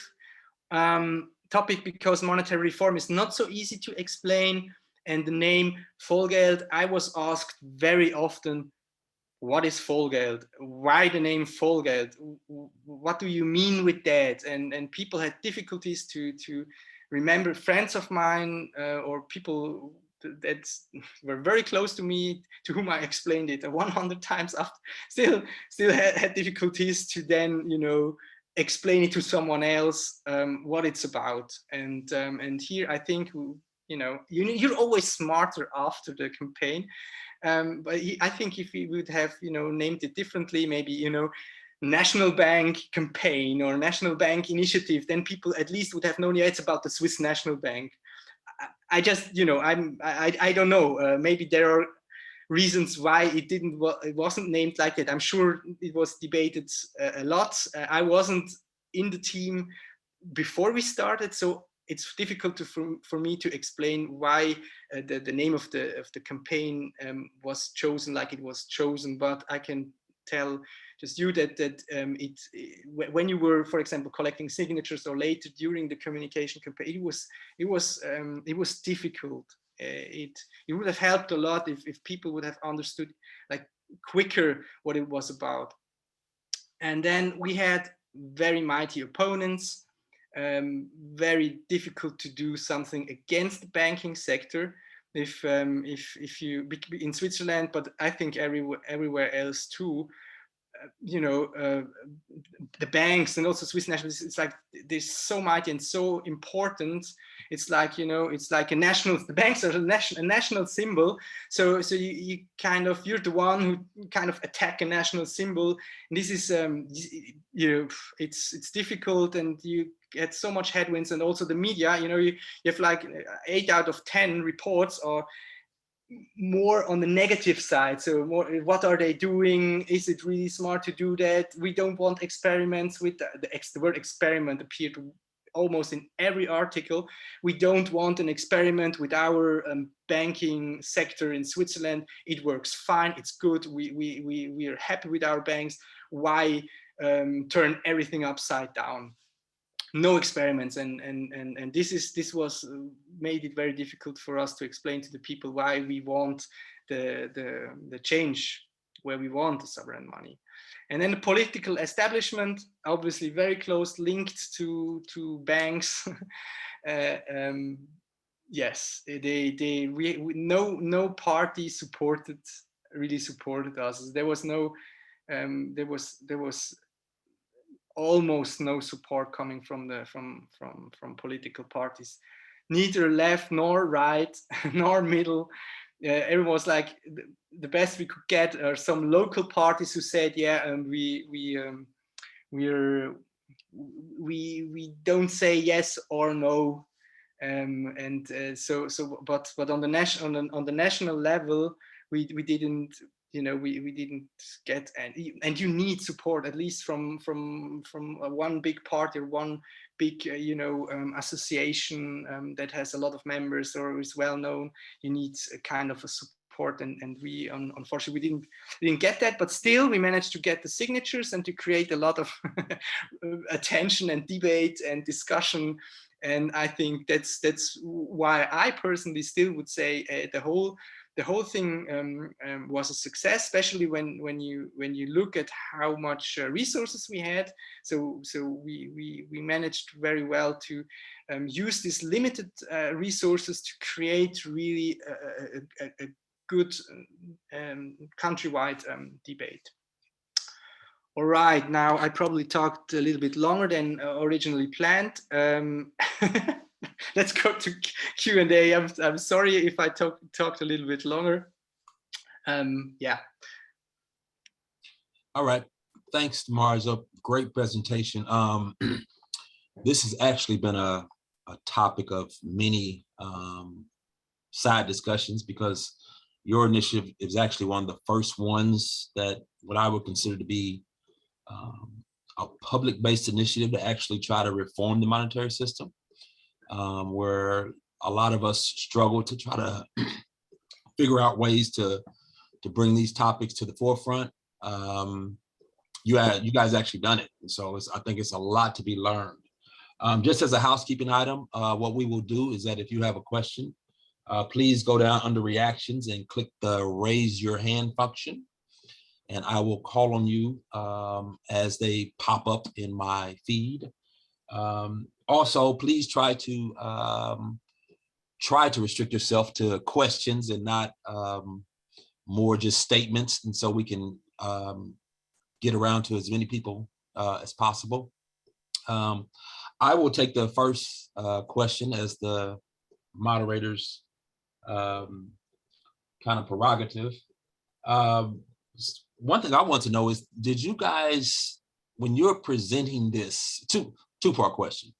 Topic, because monetary reform is not so easy to explain. And the name Vollgeld, I was asked very often, what is Vollgeld? Why the name Vollgeld? What do you mean with that? And people had difficulties to remember. Friends of mine or people that were very close to me, to whom I explained it 100 times after, still had difficulties to then, you know, explain it to someone else what it's about. And here I think, you know, you're always smarter after the campaign. But I think if we would have, you know, named it differently, maybe, you know, National Bank campaign or National Bank initiative, then people at least would have known, yeah, it's about the Swiss National Bank. I just, you know, I don't know. Maybe there are reasons why it wasn't named like that. I'm sure it was debated a lot. I wasn't in the team before we started, so it's difficult for me to explain why the name of the campaign was chosen like it was chosen. But I can tell just you that when you were, for example, collecting signatures or later during the communication campaign, it was difficult. It would have helped a lot if people would have understood like quicker what it was about. And then we had very mighty opponents, very difficult to do something against the banking sector. If you in Switzerland, but I think everywhere else too, you know, the banks and also Swiss national, it's like they're so mighty and so important. It's like, you know, it's like the banks are a national symbol. So you kind of, you're the one who kind of attack a national symbol. And this is, you know, it's difficult, and you get so much headwinds. And also the media, you know, you have like 8 out of 10 reports are more on the negative side. So more, what are they doing? Is it really smart to do that? We don't want experiments with the word experiment appeared almost in every article. We don't want an experiment with our banking sector in Switzerland. It works fine. It's good. We are happy with our banks. Why turn everything upside down? No experiments, and this was made it very difficult for us to explain to the people why we want the change, where we want the sovereign money. And then the political establishment, obviously very close linked to banks. Yes, no party really supported us. There was no there was almost no support coming from political parties, neither left nor right nor middle. Everyone was like, the best we could get are some local parties who said, yeah, and we don't say yes or no, but on the national level, we didn't, you know, we didn't get any. And you need support at least from one big party or one big you know, association that has a lot of members or is well known. You need a kind of a support, and we unfortunately we didn't get that, but still we managed to get the signatures and to create a lot of attention and debate and discussion. And I think that's why I personally still would say the whole thing was a success, especially when you look at how much resources we had. So we managed very well to use these limited resources to create really a good countrywide debate. All right, now I probably talked a little bit longer than originally planned. Let's go to Q&A. I'm sorry if I talked a little bit longer. Yeah. All right. Thanks, Maurizio. Great presentation. This has actually been a topic of many side discussions, because your initiative is actually one of the first ones that what I would consider to be a public-based initiative to actually try to reform the monetary system, where a lot of us struggle to try to figure out ways to bring these topics to the forefront. You guys actually done it, and so I think it's a lot to be learned. Just as a housekeeping item, what we will do is that if you have a question, please go down under reactions and click the raise your hand function. and I will call on you as they pop up in my feed. Also, please try to restrict yourself to questions and not more just statements, and so we can get around to as many people as possible. I will take the first question as the moderator's kind of prerogative. One thing I want to know is, did you guys, when you're presenting this, two-part question.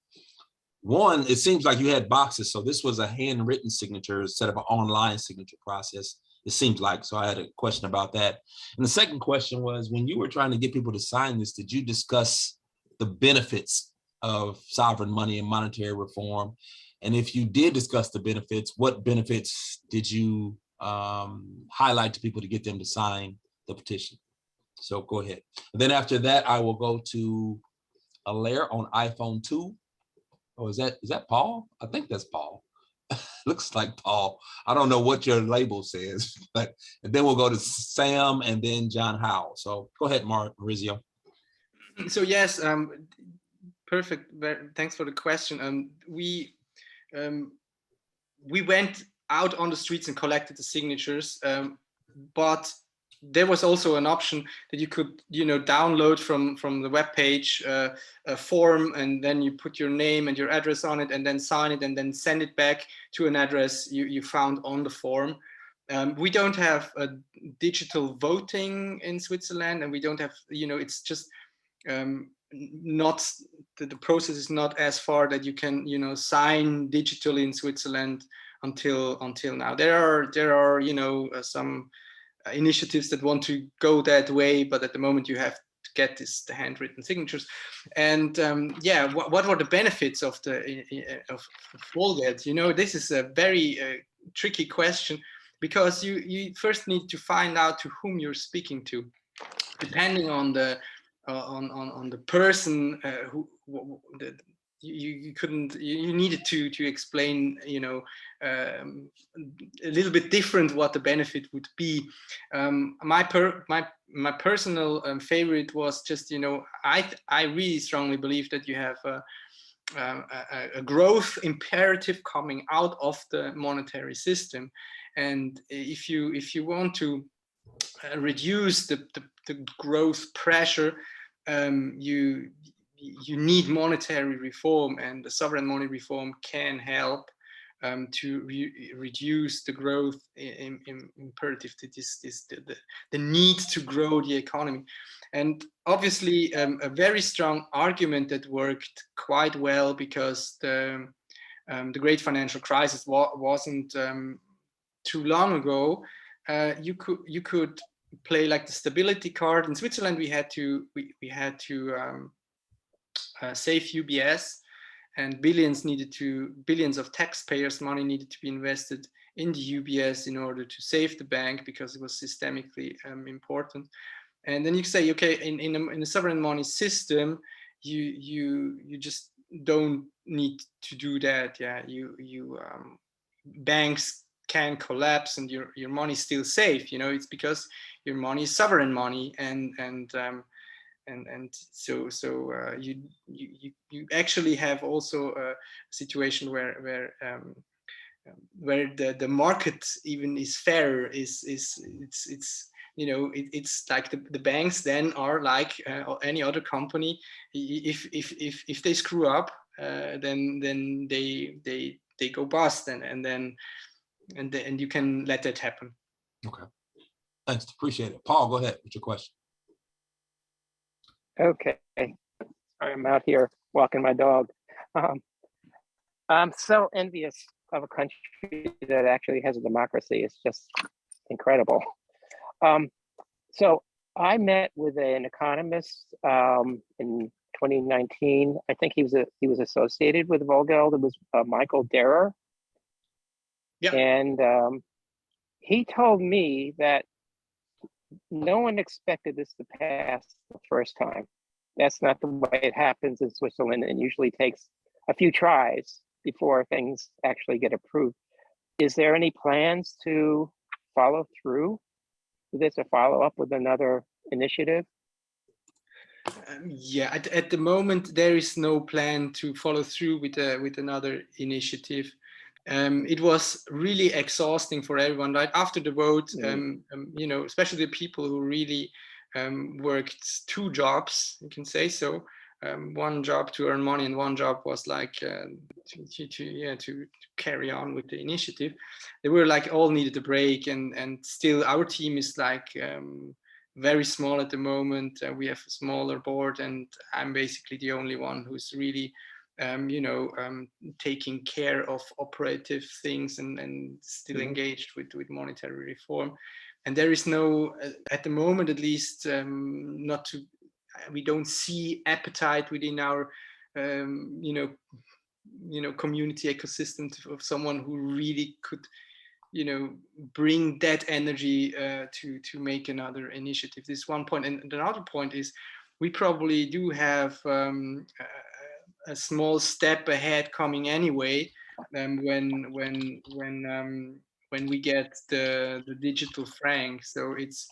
One, it seems like you had boxes, so this was a handwritten signature instead of an online signature process, it seems like, so I had a question about that. And the second question was, when you were trying to get people to sign this, did you discuss the benefits of sovereign money and monetary reform? And if you did discuss the benefits, what benefits did you highlight to people to get them to sign the petition? So go ahead. And then after that, I will go to Alaire on iPhone 2. Oh, is that Paul? I think that's Paul. Looks like Paul. I don't know what your label says, but and then we'll go to Sam and then John Howell. So go ahead, Maurizio. So yes, perfect. Thanks for the question. We went out on the streets and collected the signatures, but there was also an option that you could, download from the web page a form, and then you put your name and your address on it, and then sign it, and then send it back to an address you found on the form. We don't have a digital voting in Switzerland, and we don't have, it's just not the process is not as far that you can, sign digitally in Switzerland until now. There are some initiatives that want to go that way, but at the moment you have to get the handwritten signatures. And what are the benefits of Vollgeld? This is a very tricky question, because you first need to find out to whom you're speaking to, depending on the person you needed to explain, a little bit different what the benefit would be. My personal favorite was just, I really strongly believe that you have a growth imperative coming out of the monetary system, and if you want to reduce the growth pressure, you need monetary reform, and the sovereign money reform can help to reduce the growth imperative, the need to grow the economy. And obviously a very strong argument that worked quite well, because the great financial crisis wasn't too long ago. You could play like the stability card. In Switzerland, we had to save UBS, and billions of taxpayers' money needed to be invested in the UBS in order to save the bank, because it was systemically important. And then you say, okay, in a sovereign money system, you just don't need to do that. Yeah, banks can collapse and your money is still safe. It's because your money is sovereign money, and so you actually have also a situation where the market even is fairer. It's like the banks then are like any other company. If they screw up, then they go bust, and you can let that happen. Okay, thanks, appreciate it. Paul, go ahead with your question. Okay, I'm out here walking my dog. I'm so envious of a country that actually has a democracy. It's just incredible. So I met with an economist in 2019. I think he was associated with Vollgeld. It was Michael Derer. Yeah. And he told me that no one expected this to pass the first time. That's not the way it happens in Switzerland. It usually takes a few tries before things actually get approved. Is there any plans to follow through with this, or follow up with another initiative? Yeah, at the moment there is no plan to follow through with another initiative. It was really exhausting for everyone, right? After the vote, you know, especially the people who really worked two jobs, you can say so. One job to earn money and one job was like to carry on with the initiative. They were like all needed a break, and still our team is like very small at the moment. We have a smaller board, and I'm basically the only one who's really you know, taking care of operative things and still engaged with monetary reform. And there is no, at the moment at least, we don't see appetite within our, you know, community ecosystem of someone who really could, you know, bring that energy to make another initiative. This is one point, and another point is we probably do have a small step ahead coming anyway, when we get the digital franc. So it's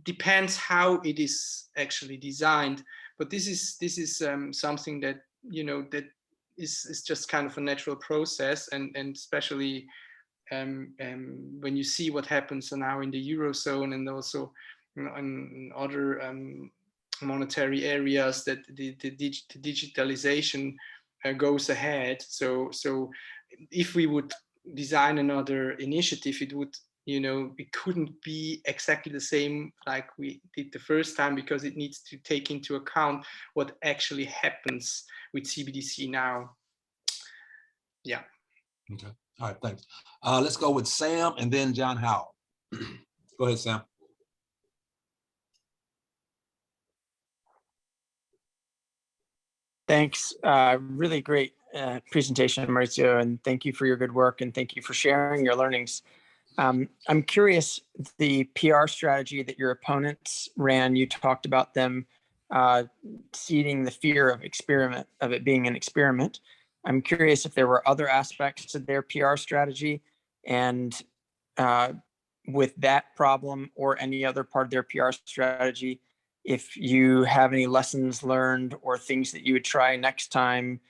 depends how it is actually designed, but this is something that, you know, that is just kind of a natural process, and especially when you see what happens now in the Eurozone, and also in other monetary areas, that the digitalization goes ahead. So if we would design another initiative, it would, you know, it couldn't be exactly the same like we did the first time, because it needs to take into account what actually happens with CBDC now. Yeah. Okay. All right. Thanks. Let's go with Sam and then John Howell. Go ahead, Sam. Thanks. Really great presentation, Maurizio, and thank you for your good work, and thank you for sharing your learnings. I'm curious, the PR strategy that your opponents ran, you talked about them seeding the fear of it being an experiment. I'm curious if there were other aspects to their PR strategy, and with that problem or any other part of their PR strategy, if you have any lessons learned or things that you would try next time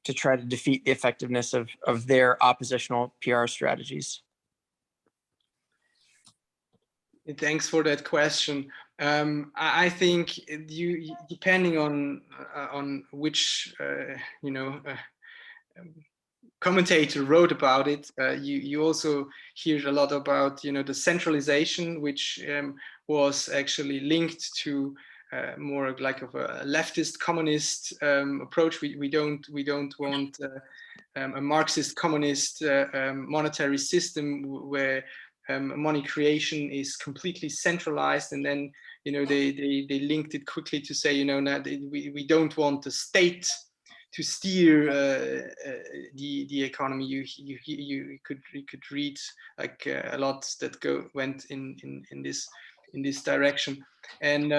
to try to defeat the effectiveness of their oppositional PR strategies. Thanks for that question. I think you, depending on which you know, commentator wrote about it, you also hear a lot about, you know, the centralization, which was actually linked to more like of a leftist communist approach. We don't want a Marxist communist monetary system where money creation is completely centralized, and then, you know, they linked it quickly to say, you know, we don't want the state to steer the economy. You could read like a lot that went in this direction, and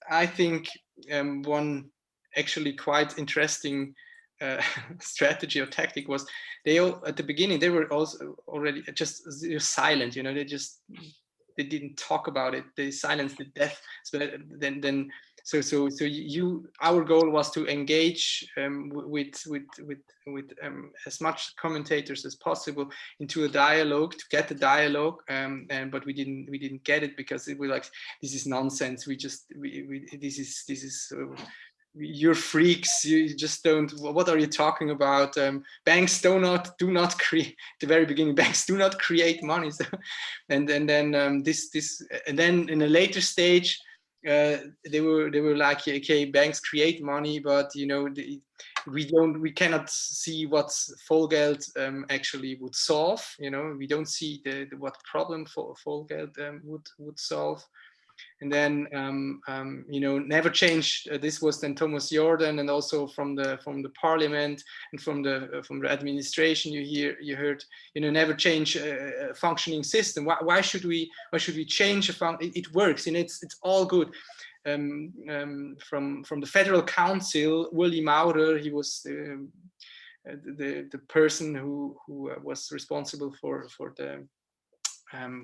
I think one actually quite interesting strategy or tactic was, they all at the beginning, they were also already just silent, you know, they didn't talk about it, they silenced the death. So then our goal was to engage with as much commentators as possible into a dialogue, to get the dialogue, but we didn't get it, because it was like, this is nonsense, this is you're freaks, you just don't, what are you talking about? Banks do not create, at the very beginning, banks do not create money. So, and then and then in a later stage, they were like, okay, banks create money, but, you know, we cannot see what Vollgeld actually would solve. You know, we don't see what problem Vollgeld would solve. And then you know, never change. This was then Thomas Jordan, and also from the parliament and from the administration, you heard, you know, never change a functioning system. Why should we change it works, and it's all good. From the Federal Council, Willy Maurer, he was the person who was responsible for the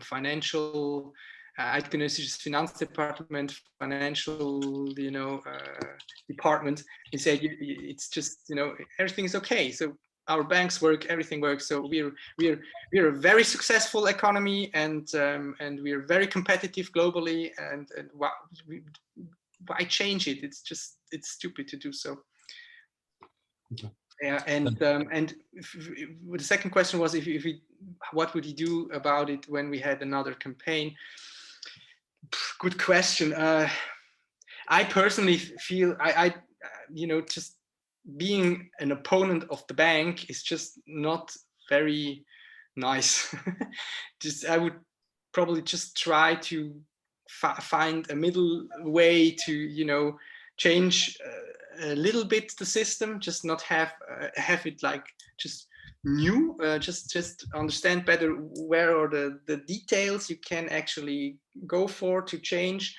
financial eidgenössisches Finanzdepartement, financial, department. He said, it's just, everything is okay. So our banks work, everything works. So we're a very successful economy, and we're very competitive globally. And why change it? It's stupid to do so. Okay. Yeah, and the second question was what would he do about it when we had another campaign? Good question. I personally feel I just being an opponent of the bank is just not very nice. I would probably just try to find a middle way to change a little bit the system, just not have it like just new, just understand better where are the details you can actually go for to change,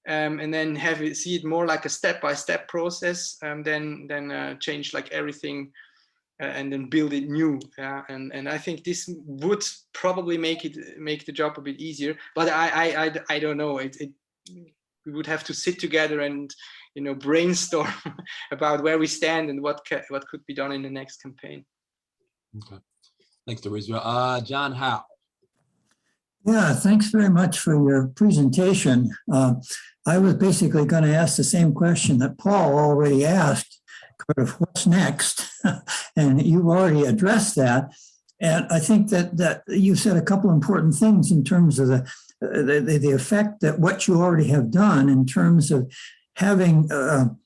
and then see it more like a step-by-step process, then change like everything, and then build it new. And I think this would probably make the job a bit easier, but I don't know. We would have to sit together and brainstorm about where we stand and what could be done in the next campaign. Okay, thanks, Maurizio. John Howe. Yeah, thanks very much for your presentation. I was basically going to ask the same question that Paul already asked, kind of what's next, and you've already addressed that. And I think that you said a couple important things in terms of the effect that what you already have done in terms of having an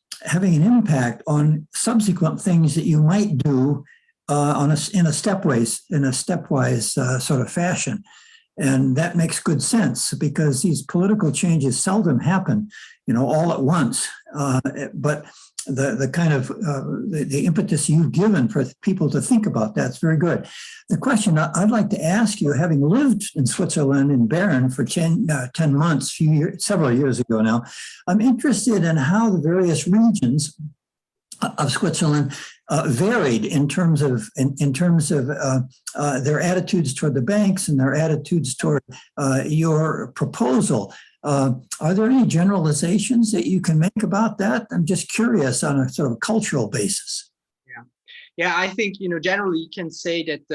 impact on subsequent things that you might do in a stepwise sort of fashion. And that makes good sense because these political changes seldom happen, all at once. But the kind of the impetus you've given for people to think about that's very good. The question I'd like to ask you, having lived in Switzerland in Bern for 10 months, several years ago now, I'm interested in how the various regions of Switzerland varied in terms of their attitudes toward the banks and their attitudes toward your proposal. Are there any generalizations that you can make about that? I'm just curious on a sort of cultural basis. Yeah, I think generally you can say that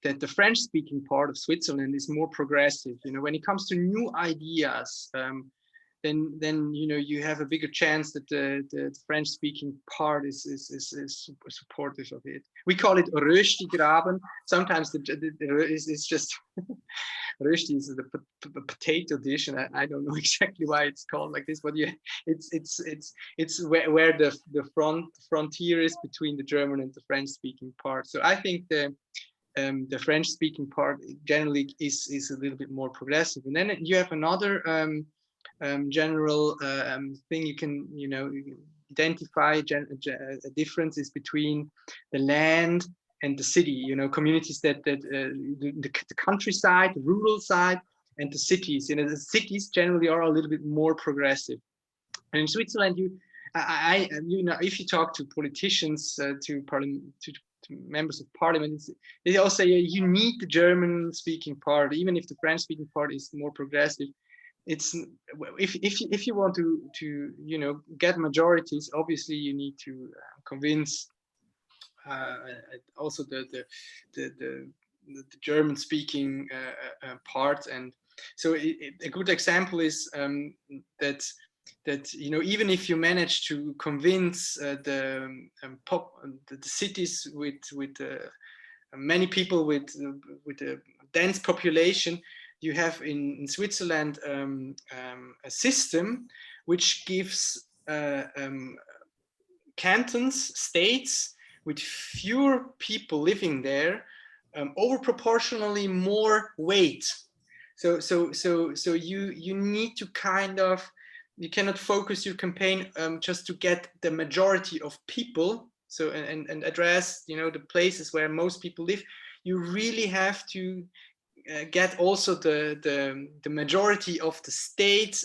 the French-speaking part of Switzerland is more progressive. When it comes to new ideas, then you have a bigger chance that the French-speaking part is supportive of it. We call it Rösti-Graben. Sometimes it's just Rösti is the potato dish, and I don't know exactly why it's called like this, but it's where the frontier is between the German and the French-speaking part. So I think the French-speaking part generally is a little bit more progressive, and then you have another general thing you can identify. A difference is between the land and the city. Communities that the countryside, the rural side, and the cities. The cities generally are a little bit more progressive. And in Switzerland, if you talk to politicians, to members of parliament, they all say you need the German-speaking part, even if the French-speaking part is more progressive. It's if you want to get majorities, obviously you need to convince also the German-speaking part. And so a good example is that even if you manage to convince the cities with many people with a dense population, you have in Switzerland a system which gives cantons, states with fewer people living there over proportionally more weight. So you need to you cannot focus your campaign just to get the majority of people. So and address the places where most people live. You really have to get also the majority of the states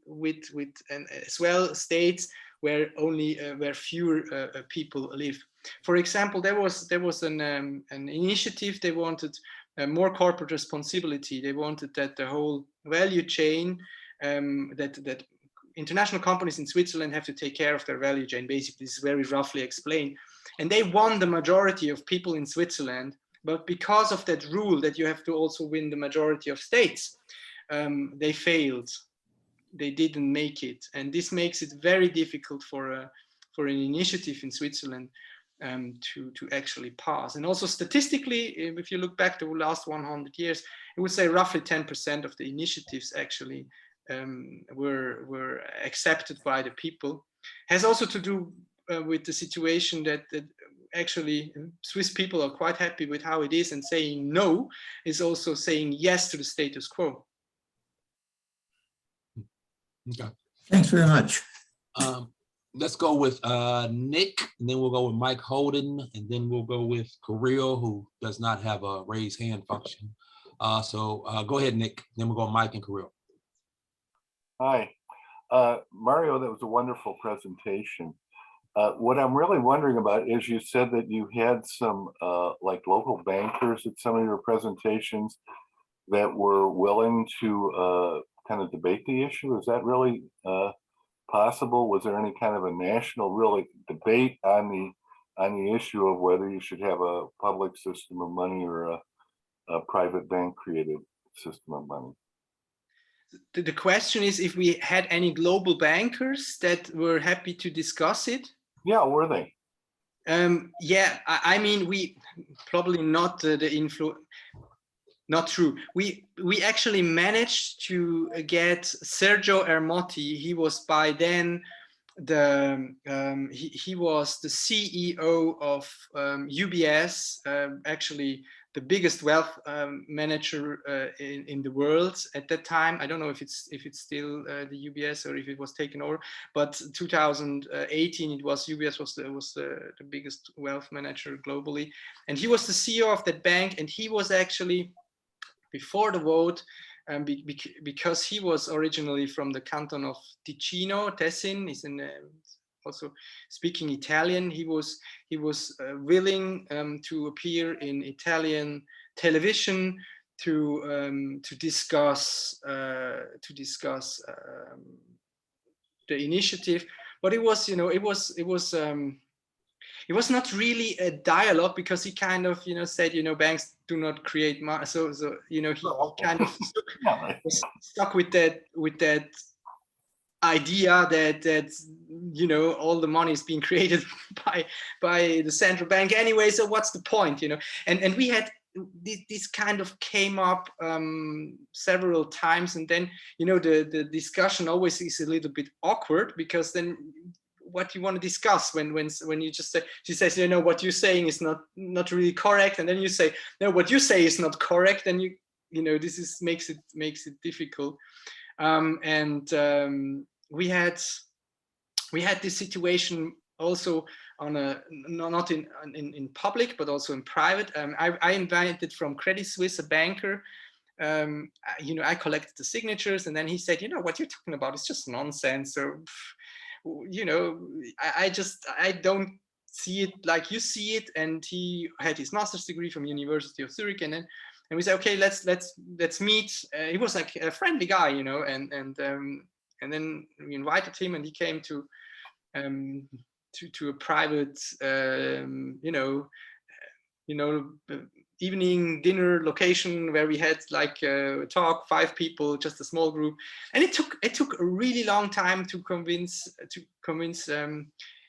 with and as well states where only where fewer people live. For example, there was an initiative. They wanted more corporate responsibility. They wanted that the whole value chain, that international companies in Switzerland have to take care of their value chain. Basically, this is very roughly explained. And they won the majority of people in Switzerland, but because of that rule that you have to also win the majority of states, they failed. They didn't make it. And this makes it very difficult for an initiative in Switzerland to actually pass. And also statistically, if you look back to the last 100 years, it would say roughly 10% of the initiatives actually were accepted by the people. Has also to do with the situation that actually Swiss people are quite happy with how it is, and saying no is also saying yes to the status quo. Okay. Thanks very much. Let's go with Nick, and then we'll go with Mike Holden, and then we'll go with Kirill, who does not have a raise hand function. So go ahead, Nick. Then we'll go Mike and Kirill. Hi, Mario, that was a wonderful presentation. What I'm really wondering about is you said that you had some like local bankers at some of your presentations that were willing to kind of debate the issue. Is that really possible? Was there any kind of a national really debate on the issue of whether you should have a public system of money or a private bank created system of money? The question is if we had any global bankers that were happy to discuss it. Yeah, were they? Yeah, I mean, we probably not the influence. Not true. We actually managed to get Sergio Ermotti. He was by then he was the CEO of UBS, actually the biggest wealth manager in the world at that time. I don't know if it's still the UBS or if it was taken over, but 2018 it was UBS was the biggest wealth manager globally, and he was the CEO of that bank, and he was actually before the vote, because he was originally from the canton of Ticino, Tessin. He's also speaking Italian. He was willing to appear in Italian television to discuss the initiative. But it was, you know, it was not really a dialogue, because he kind of, you know, said, you know, banks do not create money. So you know, he kind of stuck with that idea that you know, all the money is being created by the central bank anyway. So what's the point, you know? And we had this kind of came up several times, and then, you know, the discussion always is a little bit awkward, because then what you want to discuss when you just say, she says, you know, what you're saying is not really correct, and then you say, no, what you say is not correct, and you know, this is makes it difficult. We had this situation also on not in public, but also in private. I invited from Credit Suisse a banker. You know, I collected the signatures, and then he said, you know, what you're talking about is just nonsense. So, you know, I don't see it like you see it. And he had his master's degree from University of Zurich, and we said, okay, let's meet. He was like a friendly guy, you know, and then we invited him, and he came to a private, you know, evening dinner location where we had like a talk, 5 people, just a small group, and it took a really long time to convince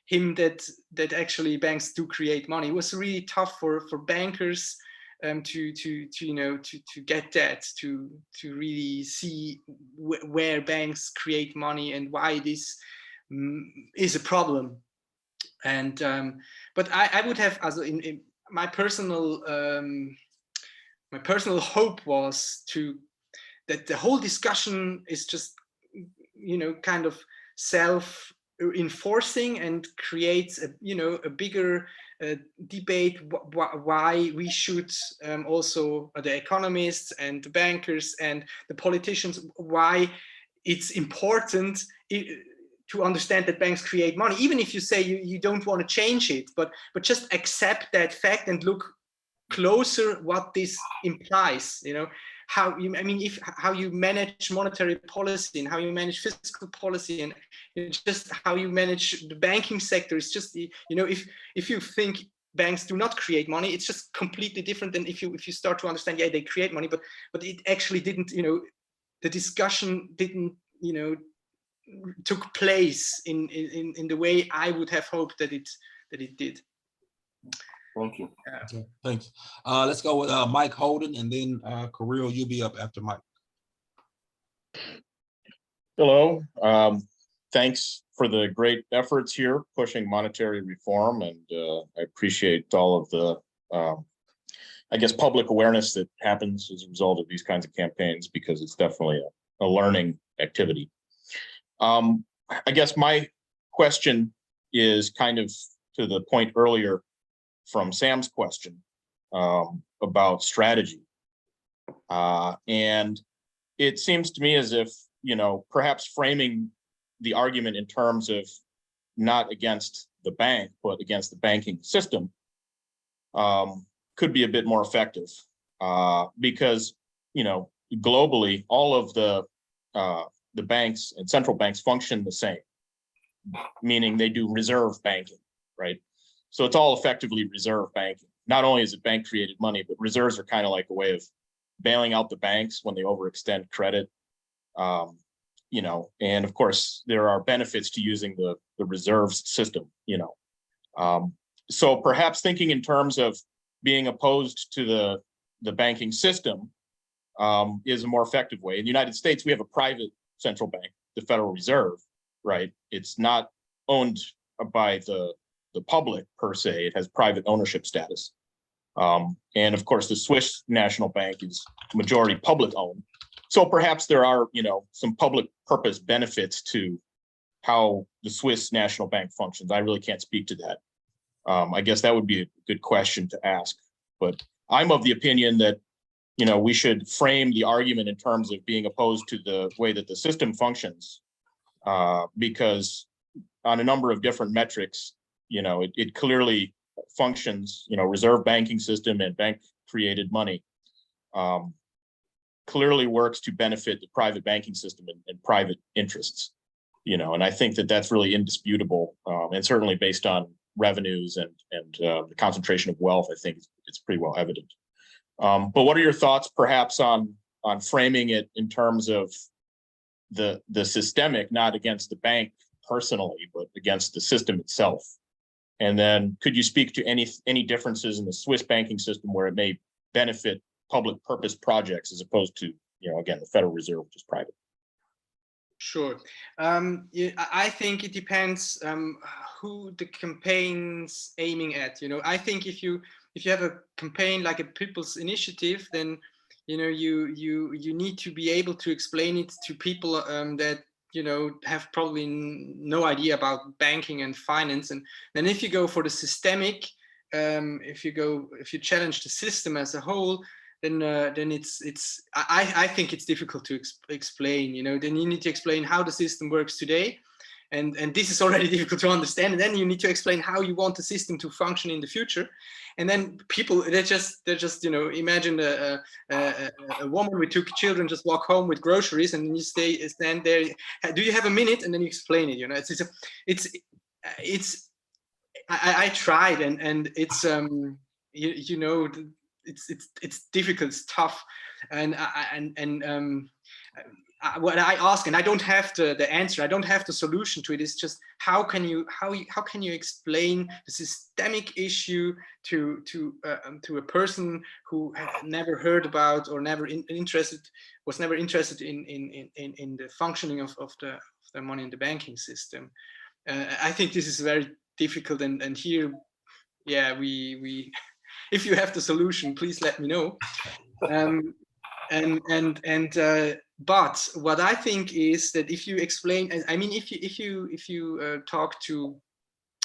him that actually banks do create money. It was really tough for bankers to you know, to get that, to really see where banks create money and why this is a problem. And but I would have, as in my personal hope was that the whole discussion is just, you know, kind of self-enforcing and creates a, you know, a bigger debate why we should also, the economists and the bankers and the politicians, why it's important to understand that banks create money, even if you say you don't want to change it, but just accept that fact and look closer what this implies, how you, how you manage monetary policy and how you manage fiscal policy and just how you manage the banking sector. It's just, if you think banks do not create money, it's just completely different than if you start to understand, yeah, they create money, but it actually didn't, the discussion didn't, took place in the way I would have hoped that it did. Thank you. Okay, thanks. Let's go with Mike Holden, and then Kirill, you'll be up after Mike. Hello. Thanks for the great efforts here pushing monetary reform, and I appreciate all of the, I guess, public awareness that happens as a result of these kinds of campaigns, because it's definitely a learning activity. I guess my question is kind of to the point earlier from Sam's question about strategy. And it seems to me as if, perhaps framing the argument in terms of not against the bank, but against the banking system could be a bit more effective because, globally, all of the banks and central banks function the same, meaning they do reserve banking, right? So it's all effectively reserve banking. Not only is it bank created money, but reserves are kind of like a way of bailing out the banks when they overextend credit. And of course, there are benefits to using the reserves system, So perhaps thinking in terms of being opposed to the banking system is a more effective way. In the United States, we have a private central bank, the Federal Reserve, right? It's not owned by the public per se. It has private ownership status. And of course, the Swiss National Bank is majority public owned. So perhaps there are, some public purpose benefits to how the Swiss National Bank functions. I really can't speak to that. I guess that would be a good question to ask. But I'm of the opinion that, we should frame the argument in terms of being opposed to the way that the system functions, because on a number of different metrics, it clearly functions, reserve banking system and bank created money clearly works to benefit the private banking system and private interests, and I think that that's really indisputable, and certainly based on revenues and the concentration of wealth, I think it's pretty well evident. But what are your thoughts perhaps on framing it in terms of the systemic, not against the bank personally, but against the system itself? And then could you speak to any differences in the Swiss banking system where it may benefit public purpose projects as opposed to, again, the Federal Reserve, which is private? Sure. I think it depends who the campaign's aiming at. I think if you have a campaign like a people's initiative, then you need to be able to explain it to people that have probably no idea about banking and finance. And then if you go for the systemic, if you challenge the system as a whole, then I think it's difficult to explain. Then you need to explain how the system works today, and this is already difficult to understand. And then you need to explain how you want the system to function in the future. And then people, they're just imagine a woman with 2 children just walk home with groceries, and then you stand there. Do you have a minute? And then you explain it. I tried, and it's it's difficult, it's tough, and what I ask, and I don't have the answer, I don't have the solution to it, is just how can you explain the systemic issue to a person who never heard about or was never interested in the functioning of the money in the banking system. I think this is very difficult, and here, yeah, we if you have the solution, please let me know. But what I think is that if you explain, if you talk to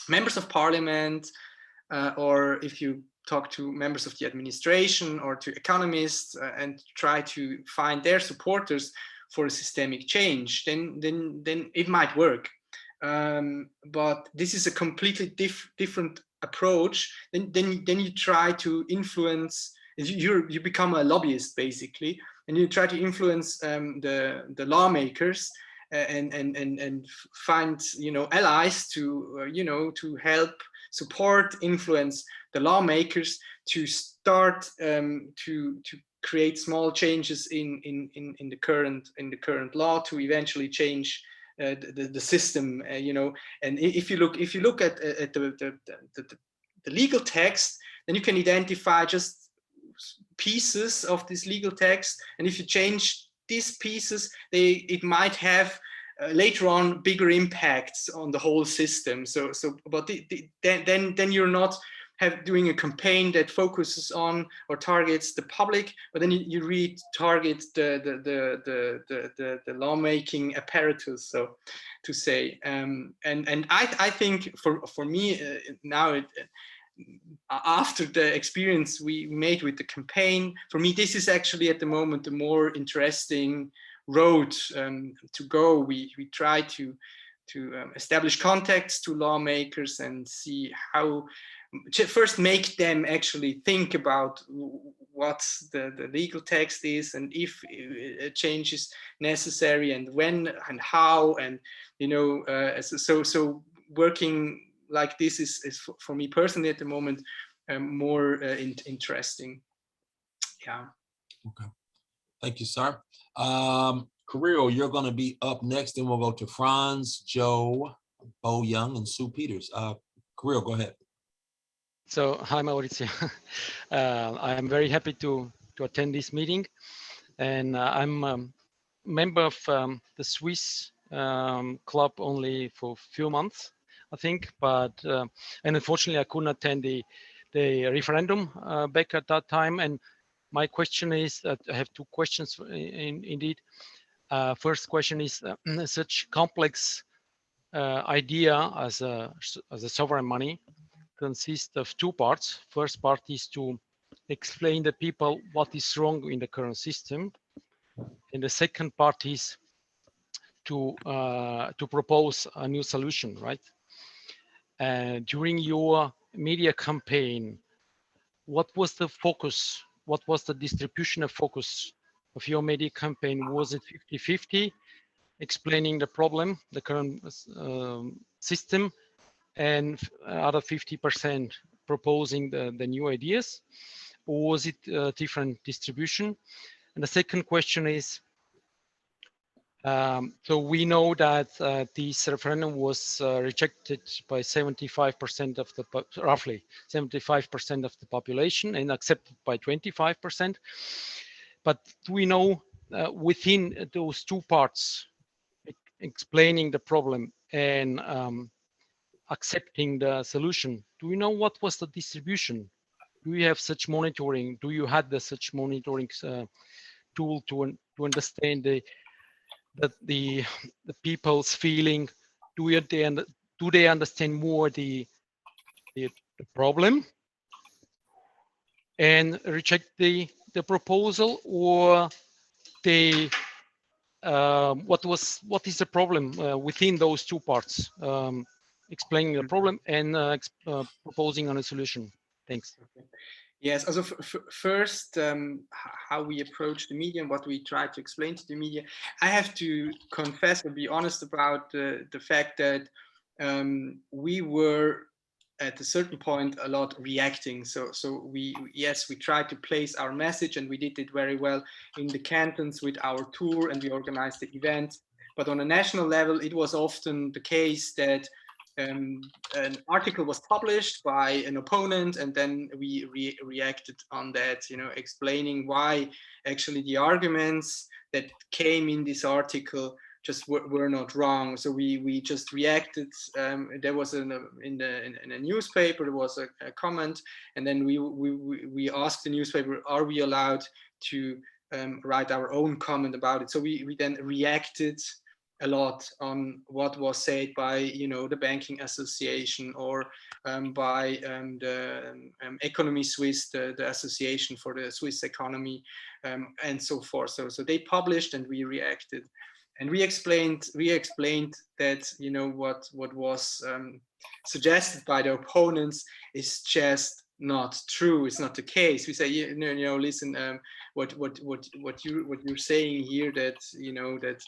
members of parliament, or if you talk to members of the administration or to economists, and try to find their supporters for a systemic change, then it might work. But this is a completely different approach, then you try to influence. You become a lobbyist basically, and you try to influence the lawmakers and find allies to to help, support, influence the lawmakers to start to create small changes in the current law to eventually change the system. And if you look at the legal text, then you can identify just pieces of this legal text, and if you change these pieces, it might have later on bigger impacts on the whole system. But then you're not doing a campaign that focuses on or targets the public, but then you really target the lawmaking apparatus, so to say. And I think for me now, after the experience we made with the campaign, for me this is actually at the moment the more interesting road to go. We try to establish contacts to lawmakers and see how to first make them actually think about what the legal text is, and if a change is necessary, and when and how, and so working like this is for me personally at the moment more interesting. Yeah. Okay. Thank you, sir. Carrillo, you're going to be up next, and we'll go to Franz, Joe, Bo Young, and Sue Peters. Carrillo, go ahead. So, hi, Maurizio. I am very happy to attend this meeting, and I'm a member of the Swiss club only for a few months, I think, but and unfortunately I couldn't attend the referendum back at that time. And my question is that I have two questions indeed. First question is such complex idea as a sovereign money consists of two parts. First part is to explain to people what is wrong in the current system, and the second part is to propose a new solution, right? During your media campaign, what was the focus? What was the distribution of focus of your media campaign? Was it 50-50, explaining the problem, the current system, and other 50% proposing the new ideas? Or was it a different distribution? And the second question is, so we know that this referendum was rejected by 75% of the, roughly 75% of the population, and accepted by 25%. But do we know within those two parts, explaining the problem and accepting the solution, do we know what was the distribution? Do you have such monitoring? Do you had such monitoring tool to understand the people's feeling? Do they understand more the problem and reject the proposal, or they what is the problem within those two parts, explaining the problem and proposing on a solution? Thanks. Okay. Yes, also first, how we approach the media and what we try to explain to the media. I have to confess and be honest about the fact that we were at a certain point a lot reacting. So we tried to place our message, and we did it very well in the cantons with our tour, and we organized the event. But on a national level, it was often the case that an article was published by an opponent, and then we reacted on that, explaining why actually the arguments that came in this article just were not wrong. So we just reacted. There was in a newspaper, there was a comment, and then we asked the newspaper, are we allowed to write our own comment about it? So we then reacted a lot on what was said by the banking association, or by the Economy Suisse, the association for the Swiss economy, and so forth. So they published, and we reacted, and we explained that what was suggested by the opponents is just not true. It's not the case. We say, you know, listen, what you're saying here, that, you know, that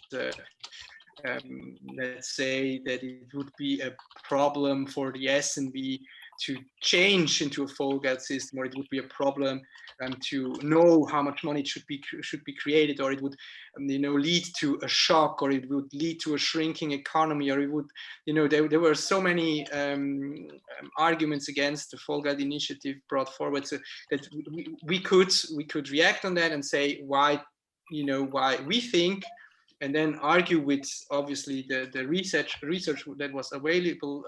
let's say that it would be a problem for the SNB to change into a Vollgeld system, or it would be a problem to know how much money should be created, or it would you know, lead to a shock, or it would lead to a shrinking economy, or it would, you know, there were so many arguments against the Vollgeld-Initiative brought forward, so that we could react on that and say why, you know, why we think, and then argue with obviously the research that was available,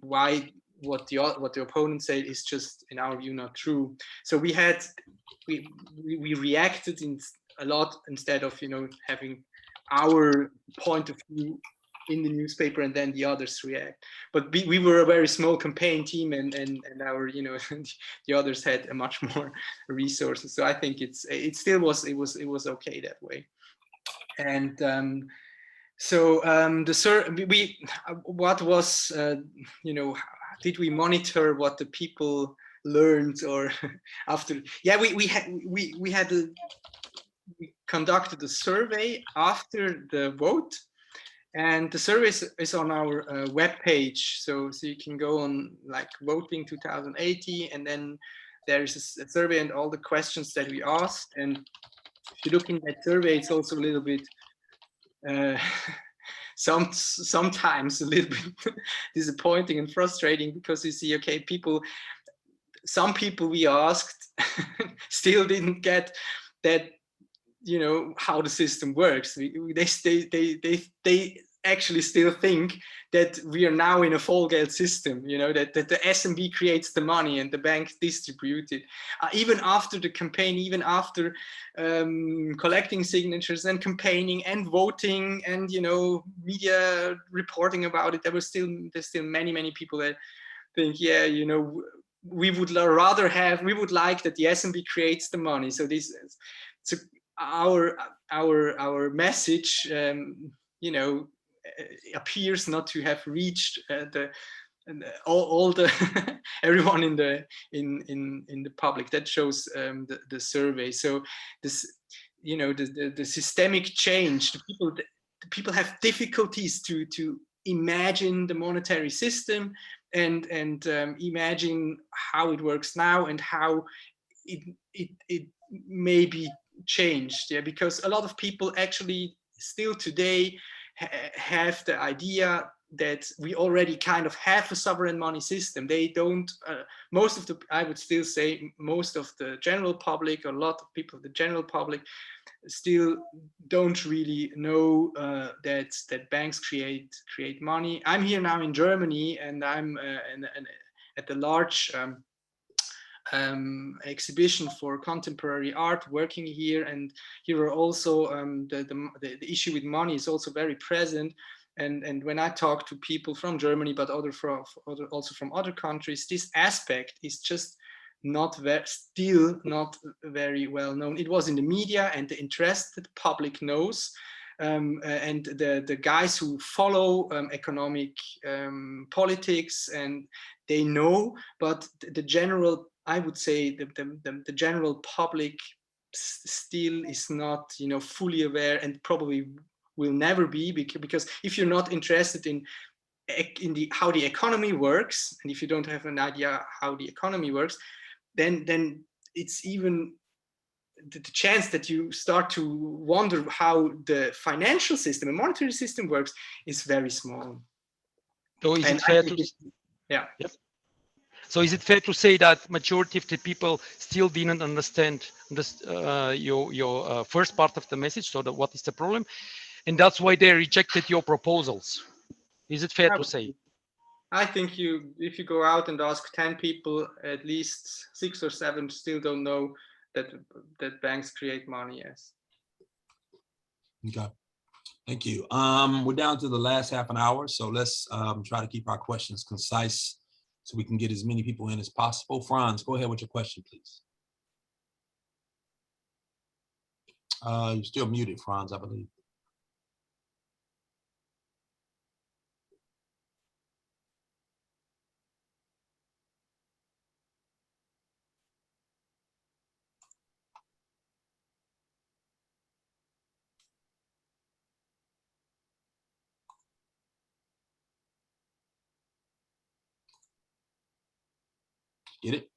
why what the opponent said is just, in our view, not true. So we reacted in a lot, instead of, you know, having our point of view in the newspaper and then the others react. But we were a very small campaign team, and our, you know, the others had a much more resources. So I think it still was okay that way. And what was you know, did we monitor what the people learned, or after? Yeah, we conducted a survey after the vote, and the survey is on our webpage. So you can go on, like, voting 2080, and then there is a survey and all the questions that we asked. And if you look in that survey, it's also a little bit sometimes a little bit disappointing and frustrating, because you see, okay, some people we asked still didn't get that, you know, how the system works. They actually still think that we are now in a Vollgeld system, you know, that the SNB creates the money and the bank distribute it. Even after the campaign, even after collecting signatures and campaigning and voting and, you know, media reporting about it, there's still many people that think, yeah, you know, we would like that the SNB creates the money. So our message, you know, appears not to have reached all the everyone in the public. That shows the survey. So this, you know, the systemic change, the people have difficulties to imagine the monetary system and imagine how it works now and how it may be changed. Yeah, because a lot of people actually still today have the idea that we already kind of have a sovereign money system. They don't, I would still say most of the general public, or a lot of people, the general public, still don't really know that banks create money. I'm here now in Germany, and I'm at the large exhibition for contemporary art working here, and here are also the issue with money is also very present, and when I talk to people from Germany, but also from other countries, this aspect is just still not very well known. It was in the media, and the interested public knows, and the guys who follow economic politics, and they know, but the general, I would say, the general public still is not, you know, fully aware, and probably will never be, because if you're not interested in how the economy works, and if you don't have an idea how the economy works, then it's even the chance that you start to wonder how the financial system and monetary system works is very small. So is it fair to? Yeah. Yep. So is it fair to say that majority of the people still didn't understand this, your first part of the message? So what is the problem, and that's why they rejected your proposals? Is it fair to say? I think if you go out and ask 10 people, at least 6 or 7 still don't know that banks create money. Yes. Okay. Thank you. We're down to the last half an hour, so let's try to keep our questions concise so we can get as many people in as possible. Franz, go ahead with your question, please. You're still muted, Franz, I believe. Get it?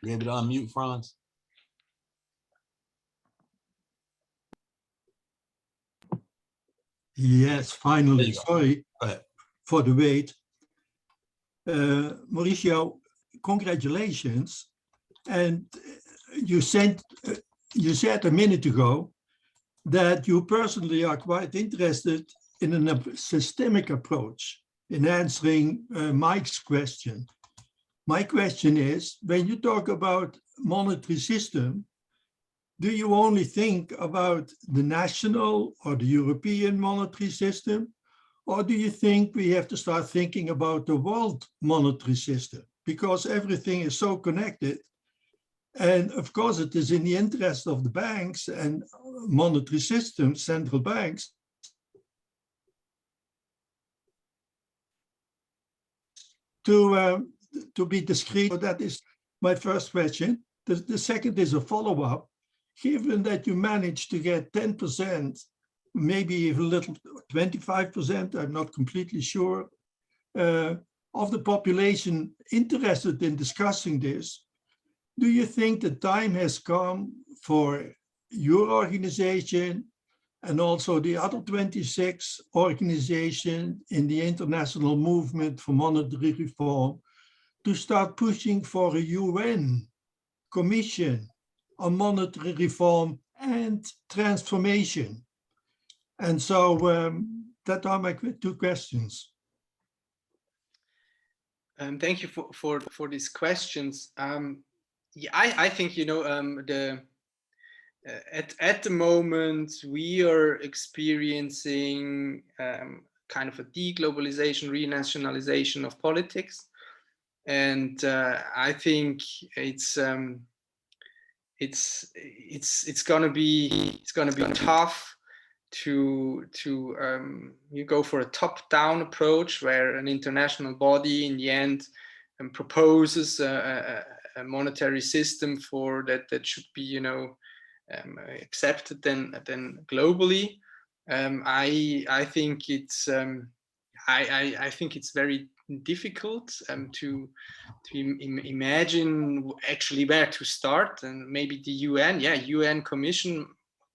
You able to unmute, Franz? Yes, There finally. you go. Sorry Go ahead. for the wait. Maurizio, congratulations. And you said a minute ago that you personally are quite interested in a systemic approach in answering Mike's question. My question is, when you talk about monetary system, do you only think about the national or the European monetary system? Or do you think we have to start thinking about the world monetary system? Because everything is so connected. And of course, it is in the interest of the banks and monetary systems, central banks, to be discreet. So that is my first question. The second is a follow-up. Given that you managed to get 10%, maybe even a little 25%, I'm not completely sure, of the population interested in discussing this, do you think the time has come for your organization and also the other 26 organizations in the international movement for monetary reform to start pushing for a UN commission on monetary reform and transformation? And so that are my two questions. Thank you for these questions. Yeah, I think, you know, at the moment we are experiencing kind of a deglobalization, renationalization of politics, and I think it's gonna be tough to you go for a top-down approach where an international body in the end proposes a monetary system for that should be, you know, accepted then globally. I think it's I think it's very difficult to imagine actually where to start, and maybe the UN, yeah, UN Commission,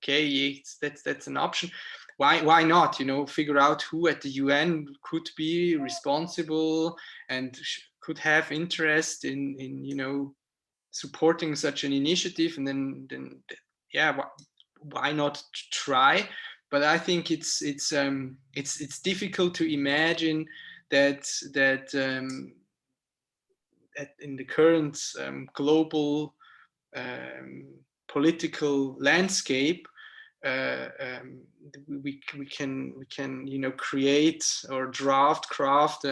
okay, that's an option. Why not, you know, figure out who at the UN could be responsible and could have interest in you know, supporting such an initiative, and then yeah, why not try? But I think it's difficult to imagine that in the current global political landscape, we can you know, create or craft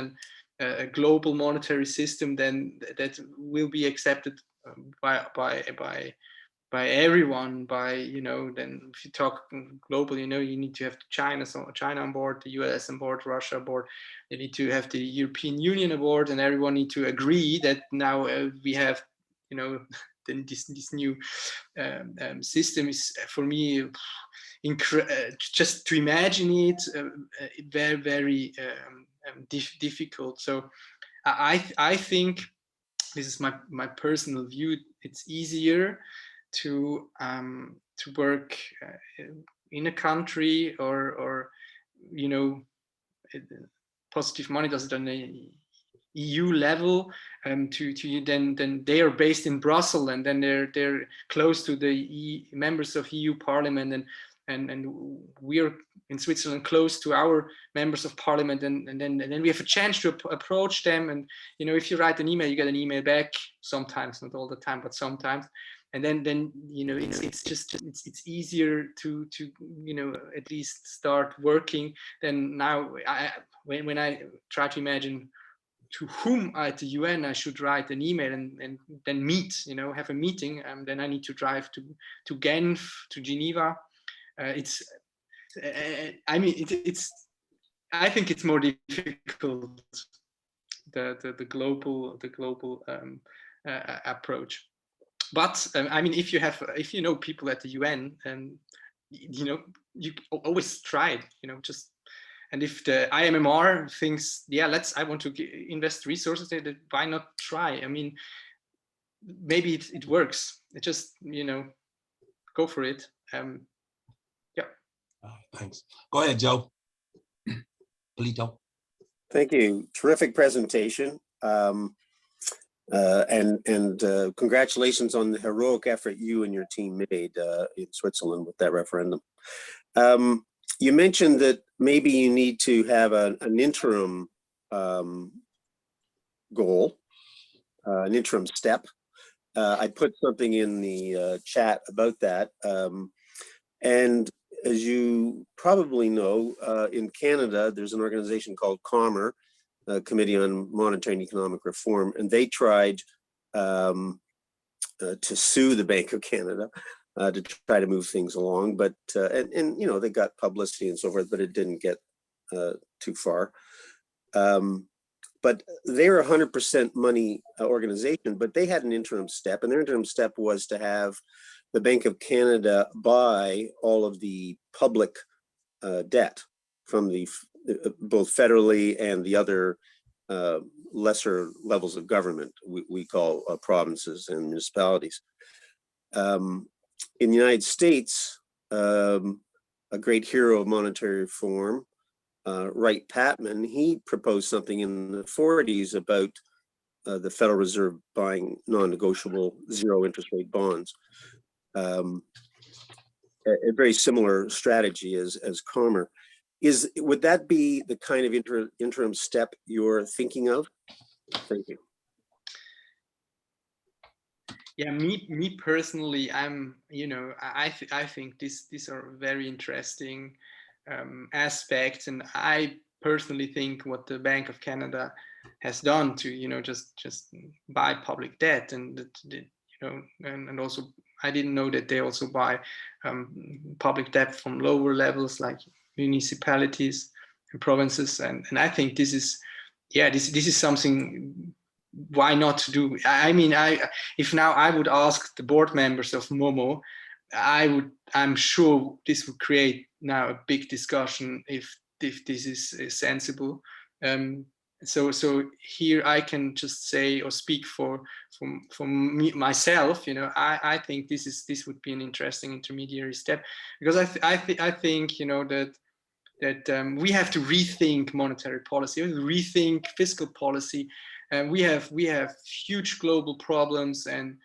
a global monetary system then that will be accepted by everyone. By, you know, then if you talk globally, you know, you need to have China on board, the US on board, Russia on board, you need to have the European Union on board, and everyone need to agree that now we have, you know, then this new system is, for me, just to imagine it, very difficult. So I think, this is my personal view, it's easier to work in a country or you know, positive money does it on a EU level, to then they are based in Brussels, and then they're close to the members of EU Parliament, and we are in Switzerland close to our members of Parliament, and then we have a chance to approach them. And you know, if you write an email, you get an email back sometimes, not all the time, but sometimes. And then you know, it's easier to you know, at least start working. Then now when I try to imagine to whom at the UN I should write an email and then meet, you know, have a meeting, then I need to drive to Genf, to Geneva. It's I mean, it's I think it's more difficult, the global approach. But I mean, if you know people at the UN, you always try it, just. And if the IMMR thinks, yeah, I want to invest resources, why not try? I mean, maybe it works. It just, go for it. Yeah. Thanks. Go ahead, Joe. Polito. Thank you. Terrific presentation. Congratulations on the heroic effort you and your team made in Switzerland with that referendum. You mentioned that maybe you need to have an interim goal, an interim step. I put something in the chat about that. And as you probably know, in Canada, there's an organization called COMER, Committee on Monetary and Economic Reform, and they tried to sue the Bank of Canada to try to move things along, but they got publicity and so forth, but it didn't get too far. But they're a 100% money organization, but they had an interim step, and their interim step was to have the Bank of Canada buy all of the public debt from the both federally and the other lesser levels of government we call provinces and municipalities. In the United States, a great hero of monetary reform, Wright Patman, he proposed something in the 40s about the Federal Reserve buying non-negotiable zero interest rate bonds. A very similar strategy as COMER. Would that be the kind of interim step you're thinking of? Thank you. Yeah, me personally, I think these are very interesting aspects, and I personally think what the Bank of Canada has done to just buy public debt, and and also I didn't know that they also buy public debt from lower levels like municipalities and provinces, and I think this is something. Why not to do? I mean, if now I would ask the board members of MoMo, I'm sure this would create now a big discussion if this is sensible. So here I can just say or speak for me, myself. I think this would be an interesting intermediary step, because I think that we have to rethink monetary policy, rethink fiscal policy. We have huge global problems and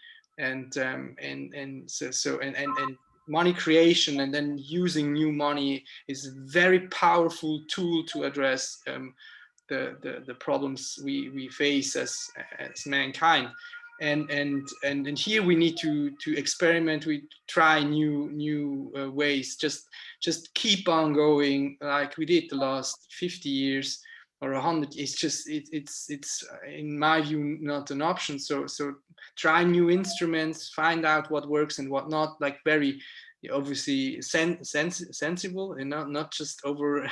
money creation, and then using new money is a very powerful tool to address the problems we face as mankind. And here we need to experiment. We try new ways. Just keep on going like we did the last 50 years or 100. It's in my view not an option. So try new instruments, find out what works and what not. Like very obviously sensible, and not just over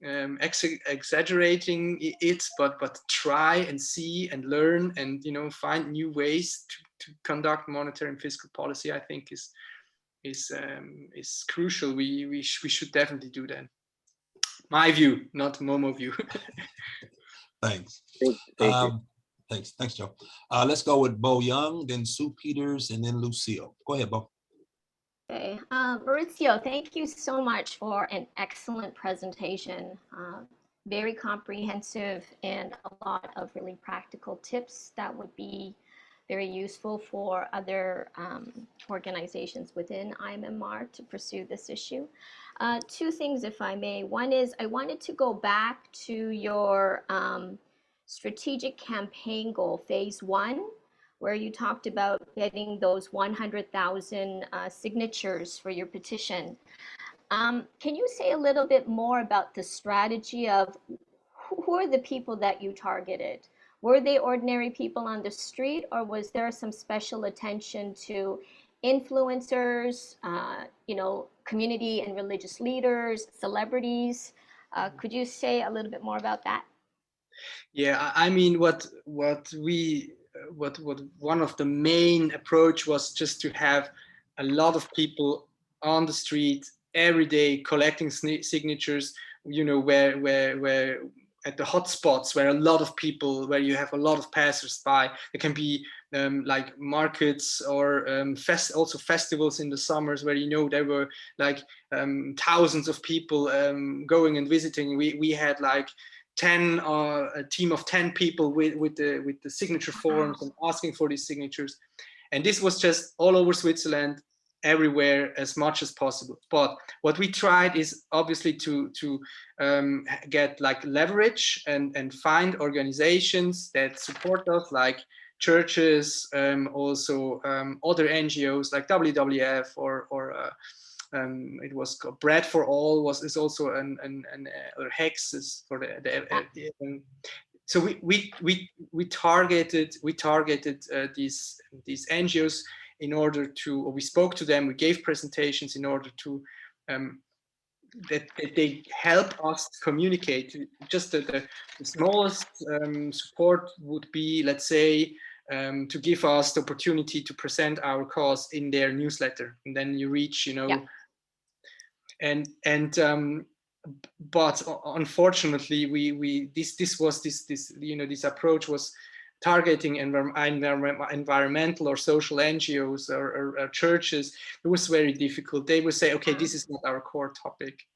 exaggerating it, but try and see and learn and find new ways to conduct monetary and fiscal policy. I think is crucial. We should definitely do that. My view, not MoMo view. Thanks. Thank you. Thanks, Joe. Let's go with Bo Young, then Sue Peters, and then Lucille. Go ahead, Bo. Okay, Maurizio, thank you so much for an excellent presentation. Very comprehensive and a lot of really practical tips that would be very useful for other organizations within IMMR to pursue this issue. Two things, if I may. One is I wanted to go back to your strategic campaign goal, phase 1, where you talked about getting those 100,000 signatures for your petition. Can you say a little bit more about the strategy of who are the people that you targeted? Were they ordinary people on the street, or was there some special attention to influencers, community and religious leaders, celebrities? Could you say a little bit more about that? Yeah, I mean, what we what one of the main approach was just to have a lot of people on the street every day collecting signatures, you know, where at the hotspots where a lot of people, where you have a lot of passers-by. It can be like markets or also festivals in the summers where, you know, there were like thousands of people going and visiting. We had like a team of 10 people with the signature forms and asking for these signatures. And this was just all over Switzerland, everywhere, as much as possible. But what we tried is obviously to get like leverage and find organizations that support us, like churches, also other NGOs like WWF or it was called Bread for All is also or HEX is for the so we targeted these NGOs in order to, or we spoke to them, we gave presentations in order to that they help us communicate. Just the smallest support would be, let's say, to give us the opportunity to present our cause in their newsletter, and then you reach, you know, yeah. But unfortunately, this approach was targeting environmental or social NGOs or churches. It was very difficult. They would say, okay, this is not our core topic.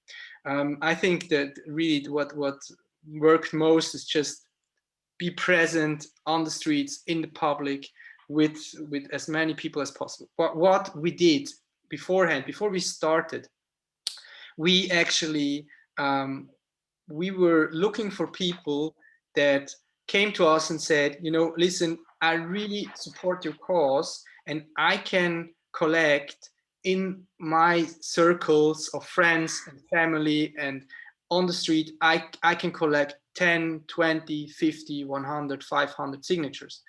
I think that really what worked most is just be present on the streets, in the public, with as many people as possible. But what we did beforehand, before we started, we actually we were looking for people that came to us and said, you know, listen, I really support your cause, and I can collect in my circles of friends and family and on the street, I can collect 10, 20, 50, 100, 500 signatures.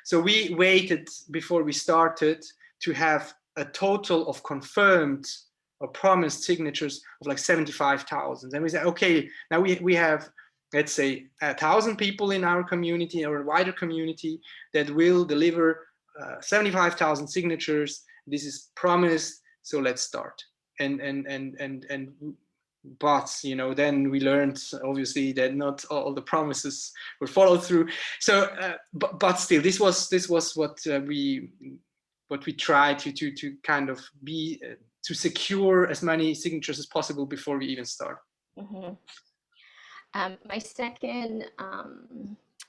So we waited before we started to have a total of confirmed or promised signatures of like 75,000. And we said, okay, now we have, let's say, 1,000 people in our community or a wider community that will deliver 75,000 signatures. This is promised, so let's start. But, you know, then we learned obviously that not all the promises were followed through. So, but still, this was what we tried to kind of be to secure as many signatures as possible before we even start. Mm-hmm.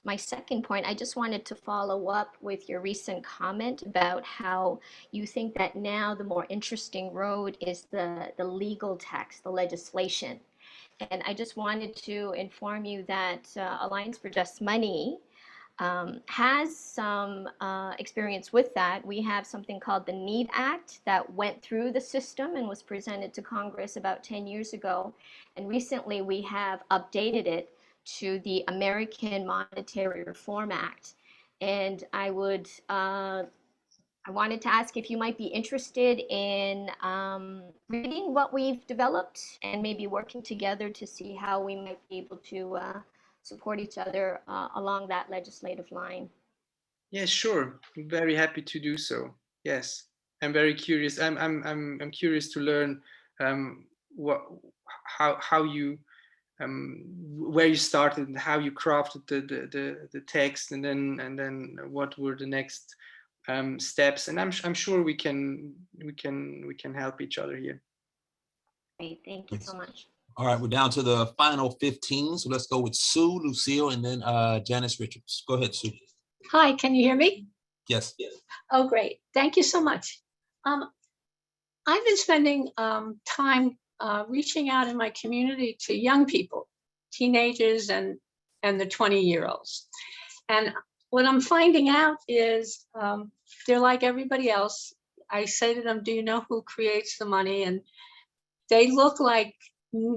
My second point, I just wanted to follow up with your recent comment about how you think that now the more interesting road is the legal text, the legislation. And I just wanted to inform you that Alliance for Just Money has some experience with that. We have something called the NEED Act that went through the system and was presented to Congress about 10 years ago. And recently we have updated it to the American Monetary Reform Act. And I wanted to ask if you might be interested in reading what we've developed and maybe working together to see how we might be able to support each other along that legislative line. Yeah, sure. I'm very happy to do so. Yes, I'm very curious. I'm curious to learn how you where you started and how you crafted the text, and then what were the next steps. And I'm sure we can help each other here. Great, thank you so much. All right, we're down to the final 15. So let's go with Sue, Lucille, and then Janice Richards. Go ahead, Sue. Hi, can you hear me? Yes. Oh, great. Thank you so much. I've been spending time reaching out in my community to young people, teenagers and the 20-year-olds. And what I'm finding out is they're like everybody else. I say to them, do you know who creates the money? And they look like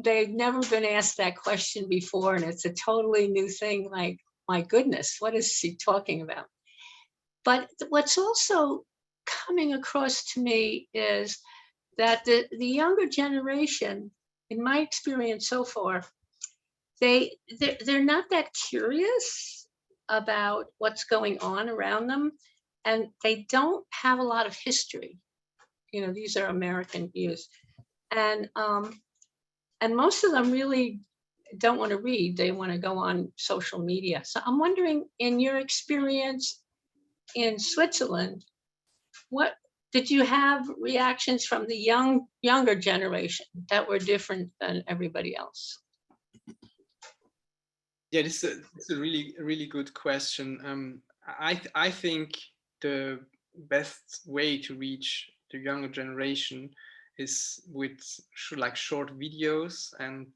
they've never been asked that question before. And it's a totally new thing. Like, my goodness, what is she talking about? But what's also coming across to me is that the younger generation, in my experience so far, they're not that curious. about what's going on around them, and they don't have a lot of history. You know, these are American views, and most of them really don't want to read. They want to go on social media. So I'm wondering, in your experience in Switzerland, what did you have reactions from the younger generation that were different than everybody else? Yeah, this is a really good question. I think the best way to reach the younger generation is with like short videos, and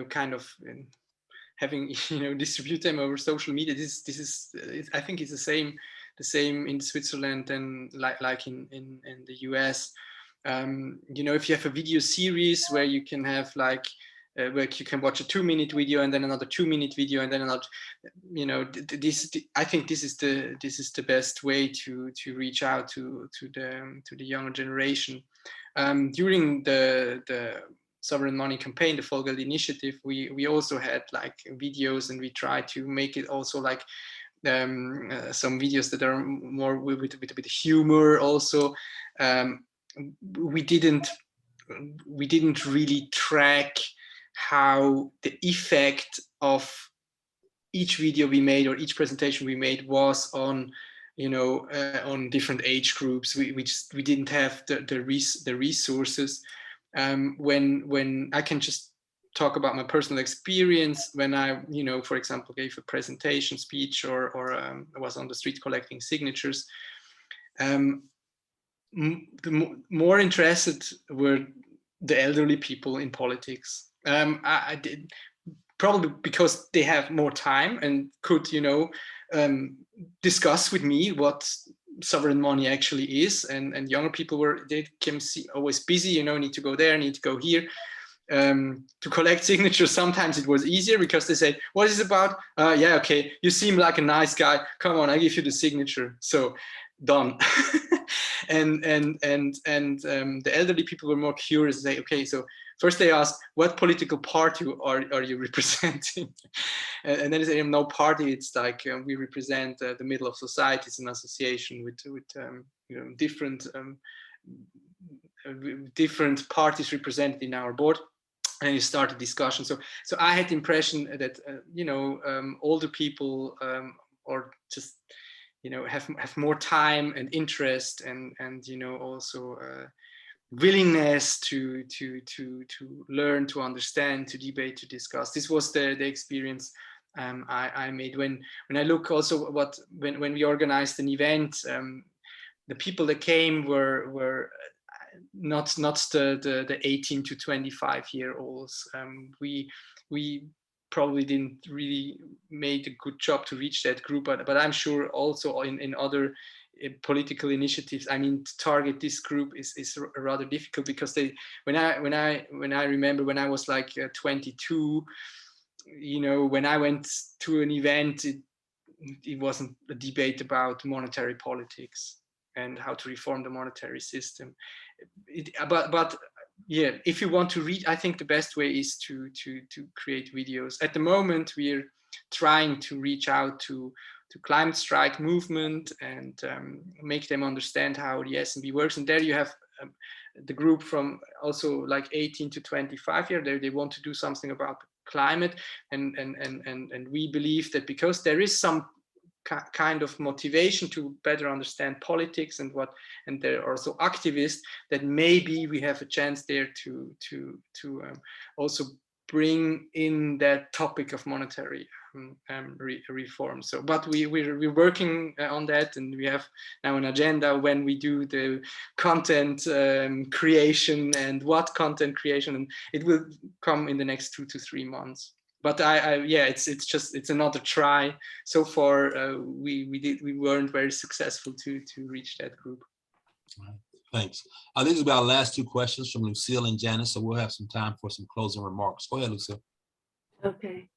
kind of having distribute them over social media. This is I think it's the same in Switzerland and like in the US. If you have a video series where you can have like where you can watch a 2-minute video and then another 2-minute video and then another, I think this is the best way to reach out to the younger generation. During the sovereign money campaign, the Vollgeld-Initiative, we also had like videos, and we tried to make it also like some videos that are more with a bit of humor also. We didn't really track how the effect of each video we made or each presentation we made was on on different age groups. We didn't have the resources. When I can just talk about my personal experience, when I for example gave a presentation speech or I was on the street collecting signatures, the more interested were the elderly people in politics. I did, probably because they have more time and could discuss with me what sovereign money actually is, and younger people they can see always busy, need to go there, need to go here. To collect signatures, sometimes it was easier because they say, what is it about? Yeah, okay, you seem like a nice guy, come on, I give you the signature, so done. and the elderly people were more curious, say, okay, so first they asked, what political party are you representing? And then they say, no party, it's like we represent the middle of society. It's an association with different parties represented in our board. And you start a discussion. So I had the impression that older people or just have more time and interest and also willingness to learn, to understand, to debate, to discuss. This was the experience I made when I look also when we organized an event. The people that came were not the 18 to 25-year-olds. We probably didn't really make a good job to reach that group, but I'm sure also in other political initiatives, I mean, to target this group is rather difficult, because when I remember when I was like 22, when I went to an event, it wasn't a debate about monetary politics and how to reform the monetary system. But yeah, if you want to read, I think the best way is to create videos. At the moment, we're trying to reach out to climate strike movement and make them understand how the S&B works. And there you have the group from also like 18 to 25 years. They want to do something about climate, and we believe that because there is some kind of motivation to better understand politics and they're also activists, that maybe we have a chance there to also bring in that topic of monetary reform. So, but we're working on that, and we have now an agenda when we do the content creation and what content creation, and it will come in the next 2 to 3 months. But yeah, it's another try. So far, we weren't very successful to reach that group. Right. Thanks. These will be our last 2 questions from Lucille and Janice, so we'll have some time for some closing remarks. Go ahead, Lucille. Okay.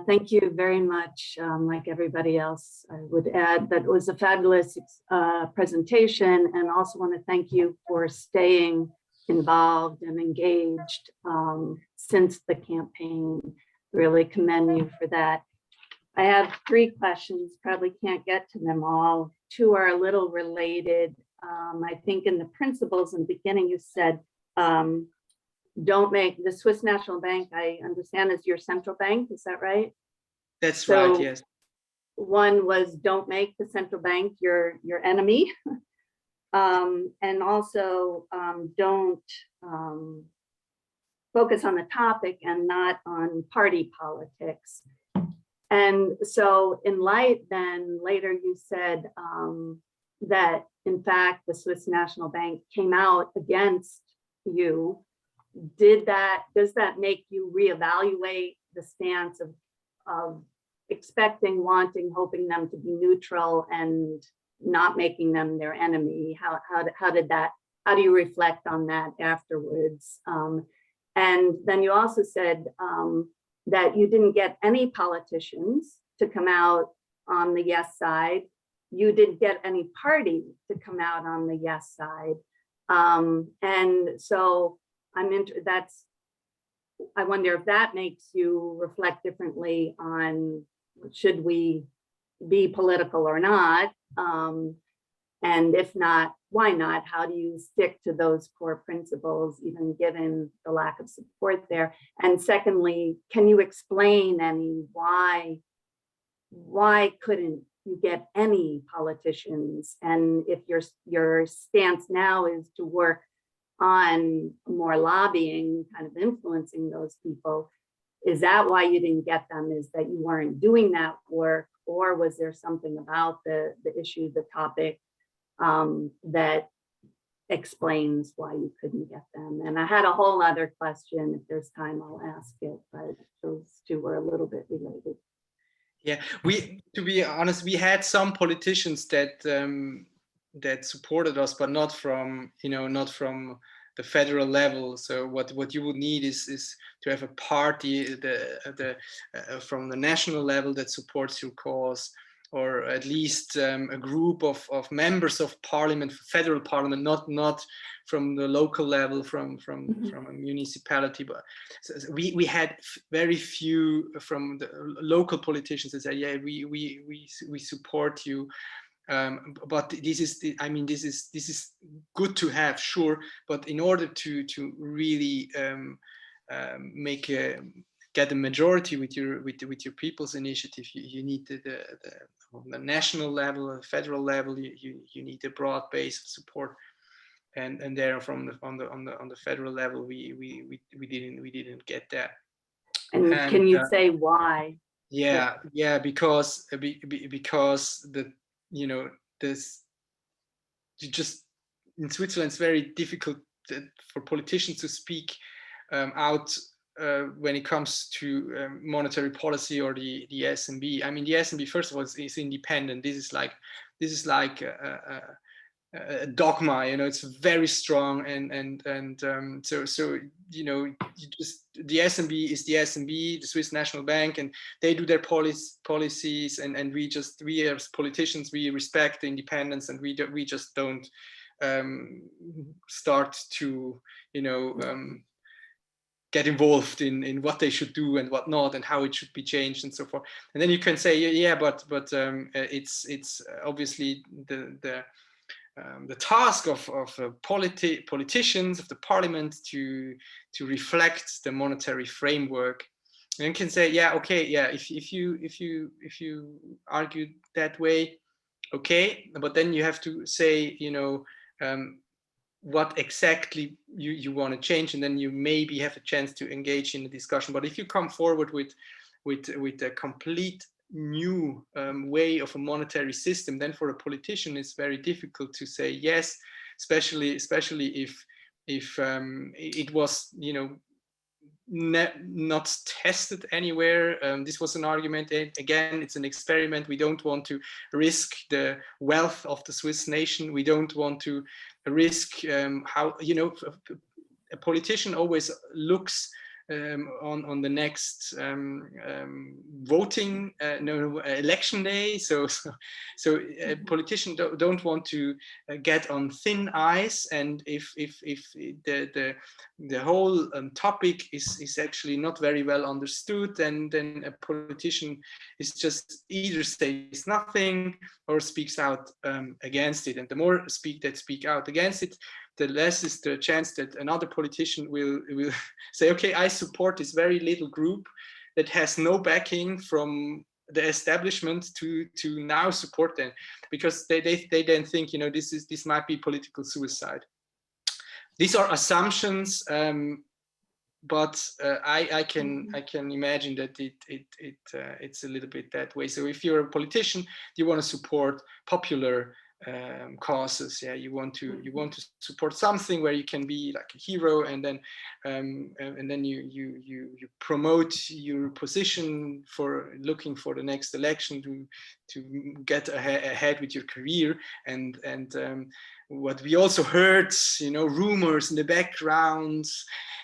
Thank you very much. Like everybody else, I would add that it was a fabulous presentation, and also want to thank you for staying involved and engaged since the campaign. Really commend you for that. I have 3 questions, probably can't get to them all. 2 are a little related. I think in the principles in the beginning, you said, don't make the Swiss National Bank, I understand, is your central bank, is that right? That's right, yes. One was don't make the central bank your enemy. And also don't focus on the topic and not on party politics. And so in light, then later you said that in fact the Swiss National Bank came out against you. Does that make you reevaluate the stance of expecting, wanting, hoping them to be neutral and not making them their enemy? How do you reflect on that afterwards? And then you also said that you didn't get any politicians to come out on the yes side. You didn't get any party to come out on the yes side. And so I wonder if that makes you reflect differently on should we be political or not? And if not, why not? How do you stick to those core principles, even given the lack of support there? And secondly, can you explain why couldn't you get any politicians? And if your stance now is to work on more lobbying, kind of influencing those people, is that why you didn't get them? Is that you weren't doing that work, or was there something about the issue, the topic, that explains why you couldn't get them? And I had a whole other question. If there's time, I'll ask it, but those 2 were a little bit related. Yeah, to be honest, we had some politicians that supported us, but not from the federal level. So what you would need is to have a party from the national level that supports your cause, or at least a group of members of parliament, federal parliament, not from the local level, from a municipality. But we had very few from the local politicians that said, yeah, we support you. But this is good to have, sure. But in order to really get a majority with your people's initiative, you need on the national level, federal level, you need a broad base of support, and there on the federal level, we didn't get that. And can you say why? Yeah, because in Switzerland it's very difficult for politicians to speak out when it comes to monetary policy or the SNB. I mean, the SNB, first of all, is independent. This is like a dogma, it's very strong, and so the SNB is the SNB, the Swiss National Bank, and they do their policies, and we as politicians, we respect the independence, and we just don't start to get involved in what they should do and what not, and how it should be changed and so forth. And then you can say, yeah, but it's obviously the task of politicians, of the parliament, to reflect the monetary framework. And you can say, yeah, okay, yeah, if you argue that way, okay, but then you have to say, what exactly you want to change, and then you maybe have a chance to engage in a discussion. But if you come forward with a complete new way of a monetary system, then for a politician it's very difficult to say yes, especially if it was not tested anywhere. This was an argument. Again, it's an experiment. We don't want to risk the wealth of the Swiss nation. We don't want to risk how a politician always looks on the next voting election day. So politicians don't want to get on thin ice, and if the whole topic is actually not very well understood, then a politician is just either says nothing or speaks out against it. And the more that speak out against it, the less is the chance that another politician will say, okay, I support this very little group that has no backing from the establishment to now support them, because they then think, you know, this might be political suicide. These are assumptions, but I can imagine that it's a little bit that way. So if you're a politician, you want to support popular causes. Yeah, you want to support something where you can be like a hero, and then you promote your position for looking for the next election to get ahead with your career. And what we also heard, you know, rumors in the background.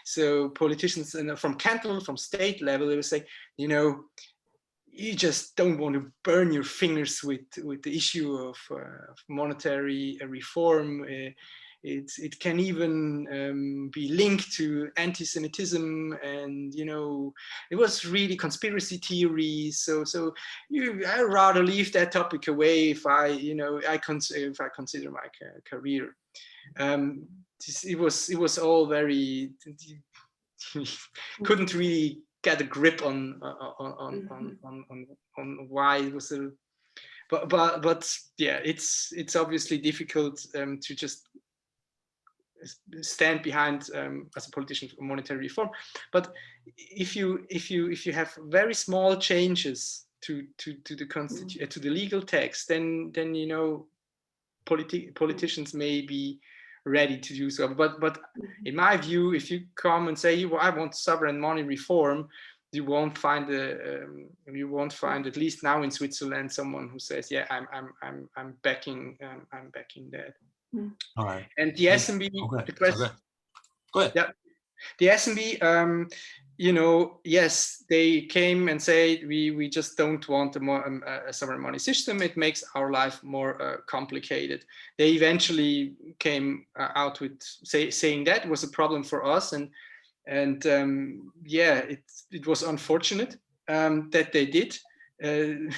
So politicians from cantonal, from state level, they would say, you know, you just don't want to burn your fingers with the issue of monetary reform. It can even be linked to anti-Semitism, and you know, it was really conspiracy theories. So I rather leave that topic away if I consider my career. It was all very couldn't really get a grip on why it was a, but yeah, it's obviously difficult to just stand behind as a politician for monetary reform. But if you have very small changes to the constitution, to the legal text, then you know, politicians may be ready to do so. But in my view, if you come and say, well, I want sovereign money reform, you won't find at least now in Switzerland someone who says, yeah, I'm backing that. All right. And the SMB, okay. the question, go ahead. Yeah, the SMB, you know, yes, they came and said we just don't want a sovereign money system. It makes our life more complicated. They eventually came out with saying that was a problem for us, and yeah, it was unfortunate that they did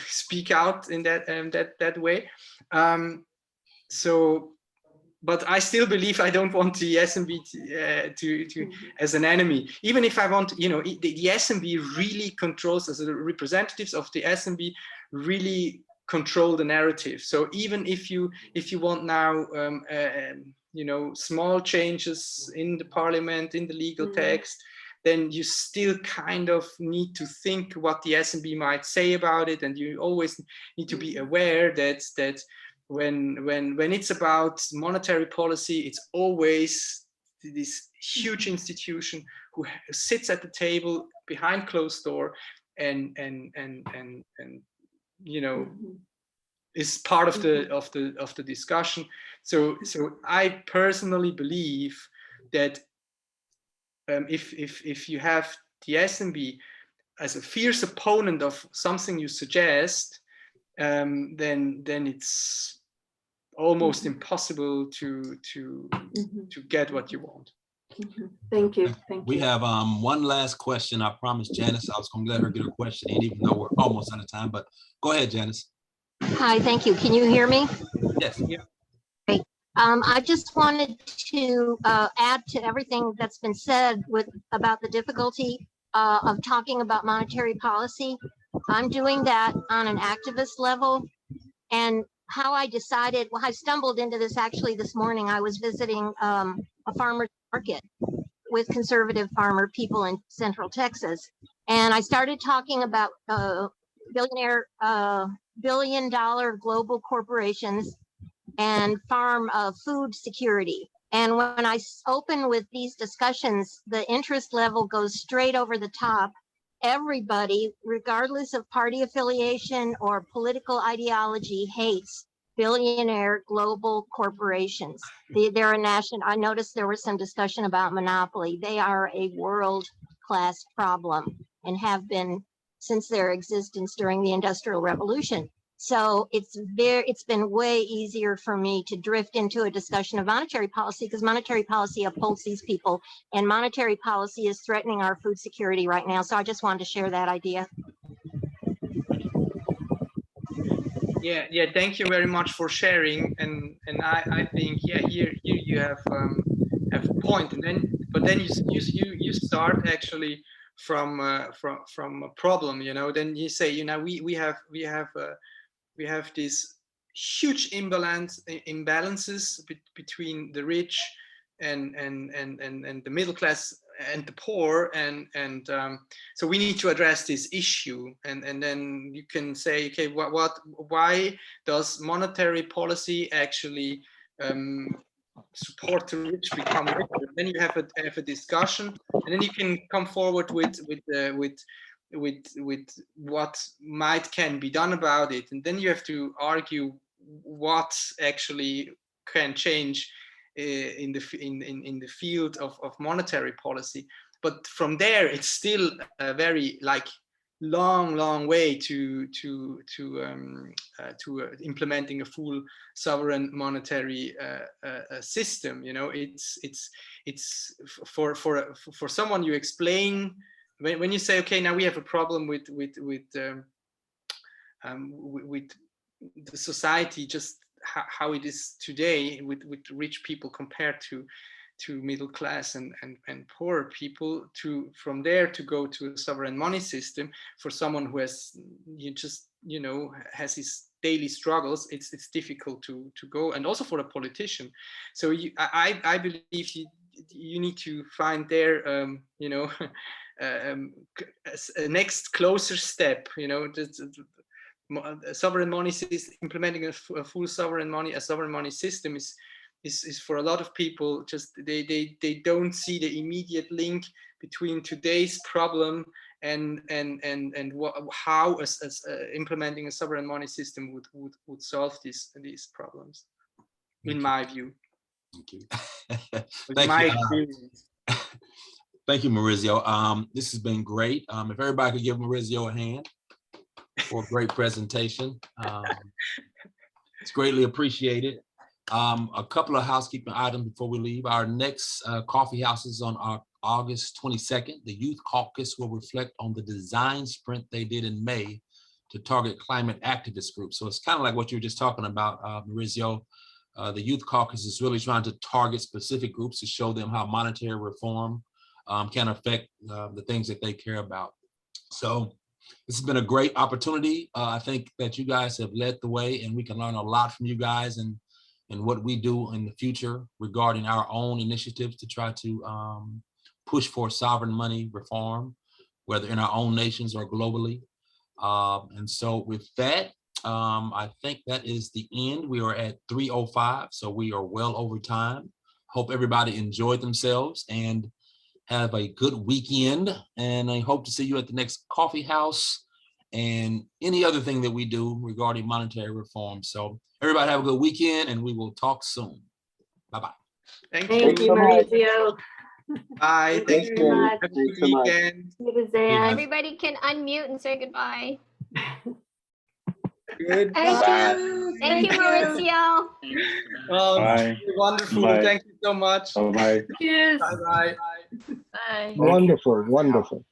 speak out in that way. So. But I still believe I don't want the SMB to as an enemy. Even if I want, you know, the SMB really controls, as the representatives of the SMB really control the narrative. So even if you want now, you know, small changes in the parliament, in the legal text, then you still kind of need to think what the SMB might say about it, and you always need to be aware that. When it's about monetary policy, it's always this huge institution who sits at the table behind closed door and you know, is part of the discussion. So I personally believe that if you have the SMB as a fierce opponent of something you suggest, then it's almost impossible to get what you want. Thank you. We have one last question. I promised Janice I was going to let her get her question in, even though we're almost out of time. But go ahead, Janice. Hi, thank you. Can you hear me? Yes. Yeah. Great. I just wanted to add to everything that's been said about the difficulty of talking about monetary policy. I'm doing that on an activist level, and how I decided, well, I stumbled into this actually this morning. I was visiting a farmer's market with conservative farmer people in Central Texas, and I started talking about billion-dollar global corporations and farm food security. And when I open with these discussions, the interest level goes straight over the top. Everybody, regardless of party affiliation or political ideology, hates billionaire global corporations. They're a national. I noticed there was some discussion about monopoly. They are a world class problem and have been since their existence during the Industrial Revolution. So it's been way easier for me to drift into a discussion of monetary policy because monetary policy upholds these people, and monetary policy is threatening our food security right now. So I just wanted to share that idea. Yeah. Thank you very much for sharing. And I think here you have a point. And then you start actually from a problem. Then you say we have these huge imbalances between the rich and the middle class and the poor, and so we need to address this issue. And then you can say, okay, why does monetary policy actually support the rich become richer? Then you have a discussion, and then you can come forward with what can be done about it, and then you have to argue what actually can change in the field of monetary policy. But from there, it's still a very long way to implementing a full sovereign monetary system. It's for someone you explain. When you say, okay, now we have a problem with the society, just how it is today with rich people compared to middle class and poor people, from there to go to a sovereign money system for someone who has has his daily struggles, it's difficult to go, and also for a politician. So I believe you need to find there a next closer step, a sovereign money system. Implementing a full sovereign money system is for a lot of people, just they don't see the immediate link between today's problem and how implementing a sovereign money system would solve these problems, in my view. Thank you. Thank my experience. Thank you, Maurizio. This has been great. If everybody could give Maurizio a hand for a great presentation. It's greatly appreciated. A couple of housekeeping items before we leave. Our next coffee house is on August 22nd. The Youth Caucus will reflect on the design sprint they did in May to target climate activist groups. So it's kind of like what you were just talking about, Maurizio. The Youth Caucus is really trying to target specific groups to show them how monetary reform can affect the things that they care about. So this has been a great opportunity. I think that you guys have led the way, and we can learn a lot from you guys and what we do in the future regarding our own initiatives to try to push for sovereign money reform, whether in our own nations or globally. And so with that, I think that is the end. We are at 3:05, so we are well over time. Hope everybody enjoyed themselves and have a good weekend. And I hope to see you at the next coffee house and any other thing that we do regarding monetary reform. So everybody have a good weekend, and we will talk soon. Bye-bye. Thank you, Maurizio. Bye. Thank you very much. Have a good weekend. Everybody can unmute and say goodbye. Goodbye. Thank you, Maurizio. Bye. Wonderful. Bye. Thank you so much. Bye-bye. Cheers. Bye-bye. Bye. Wonderful, wonderful.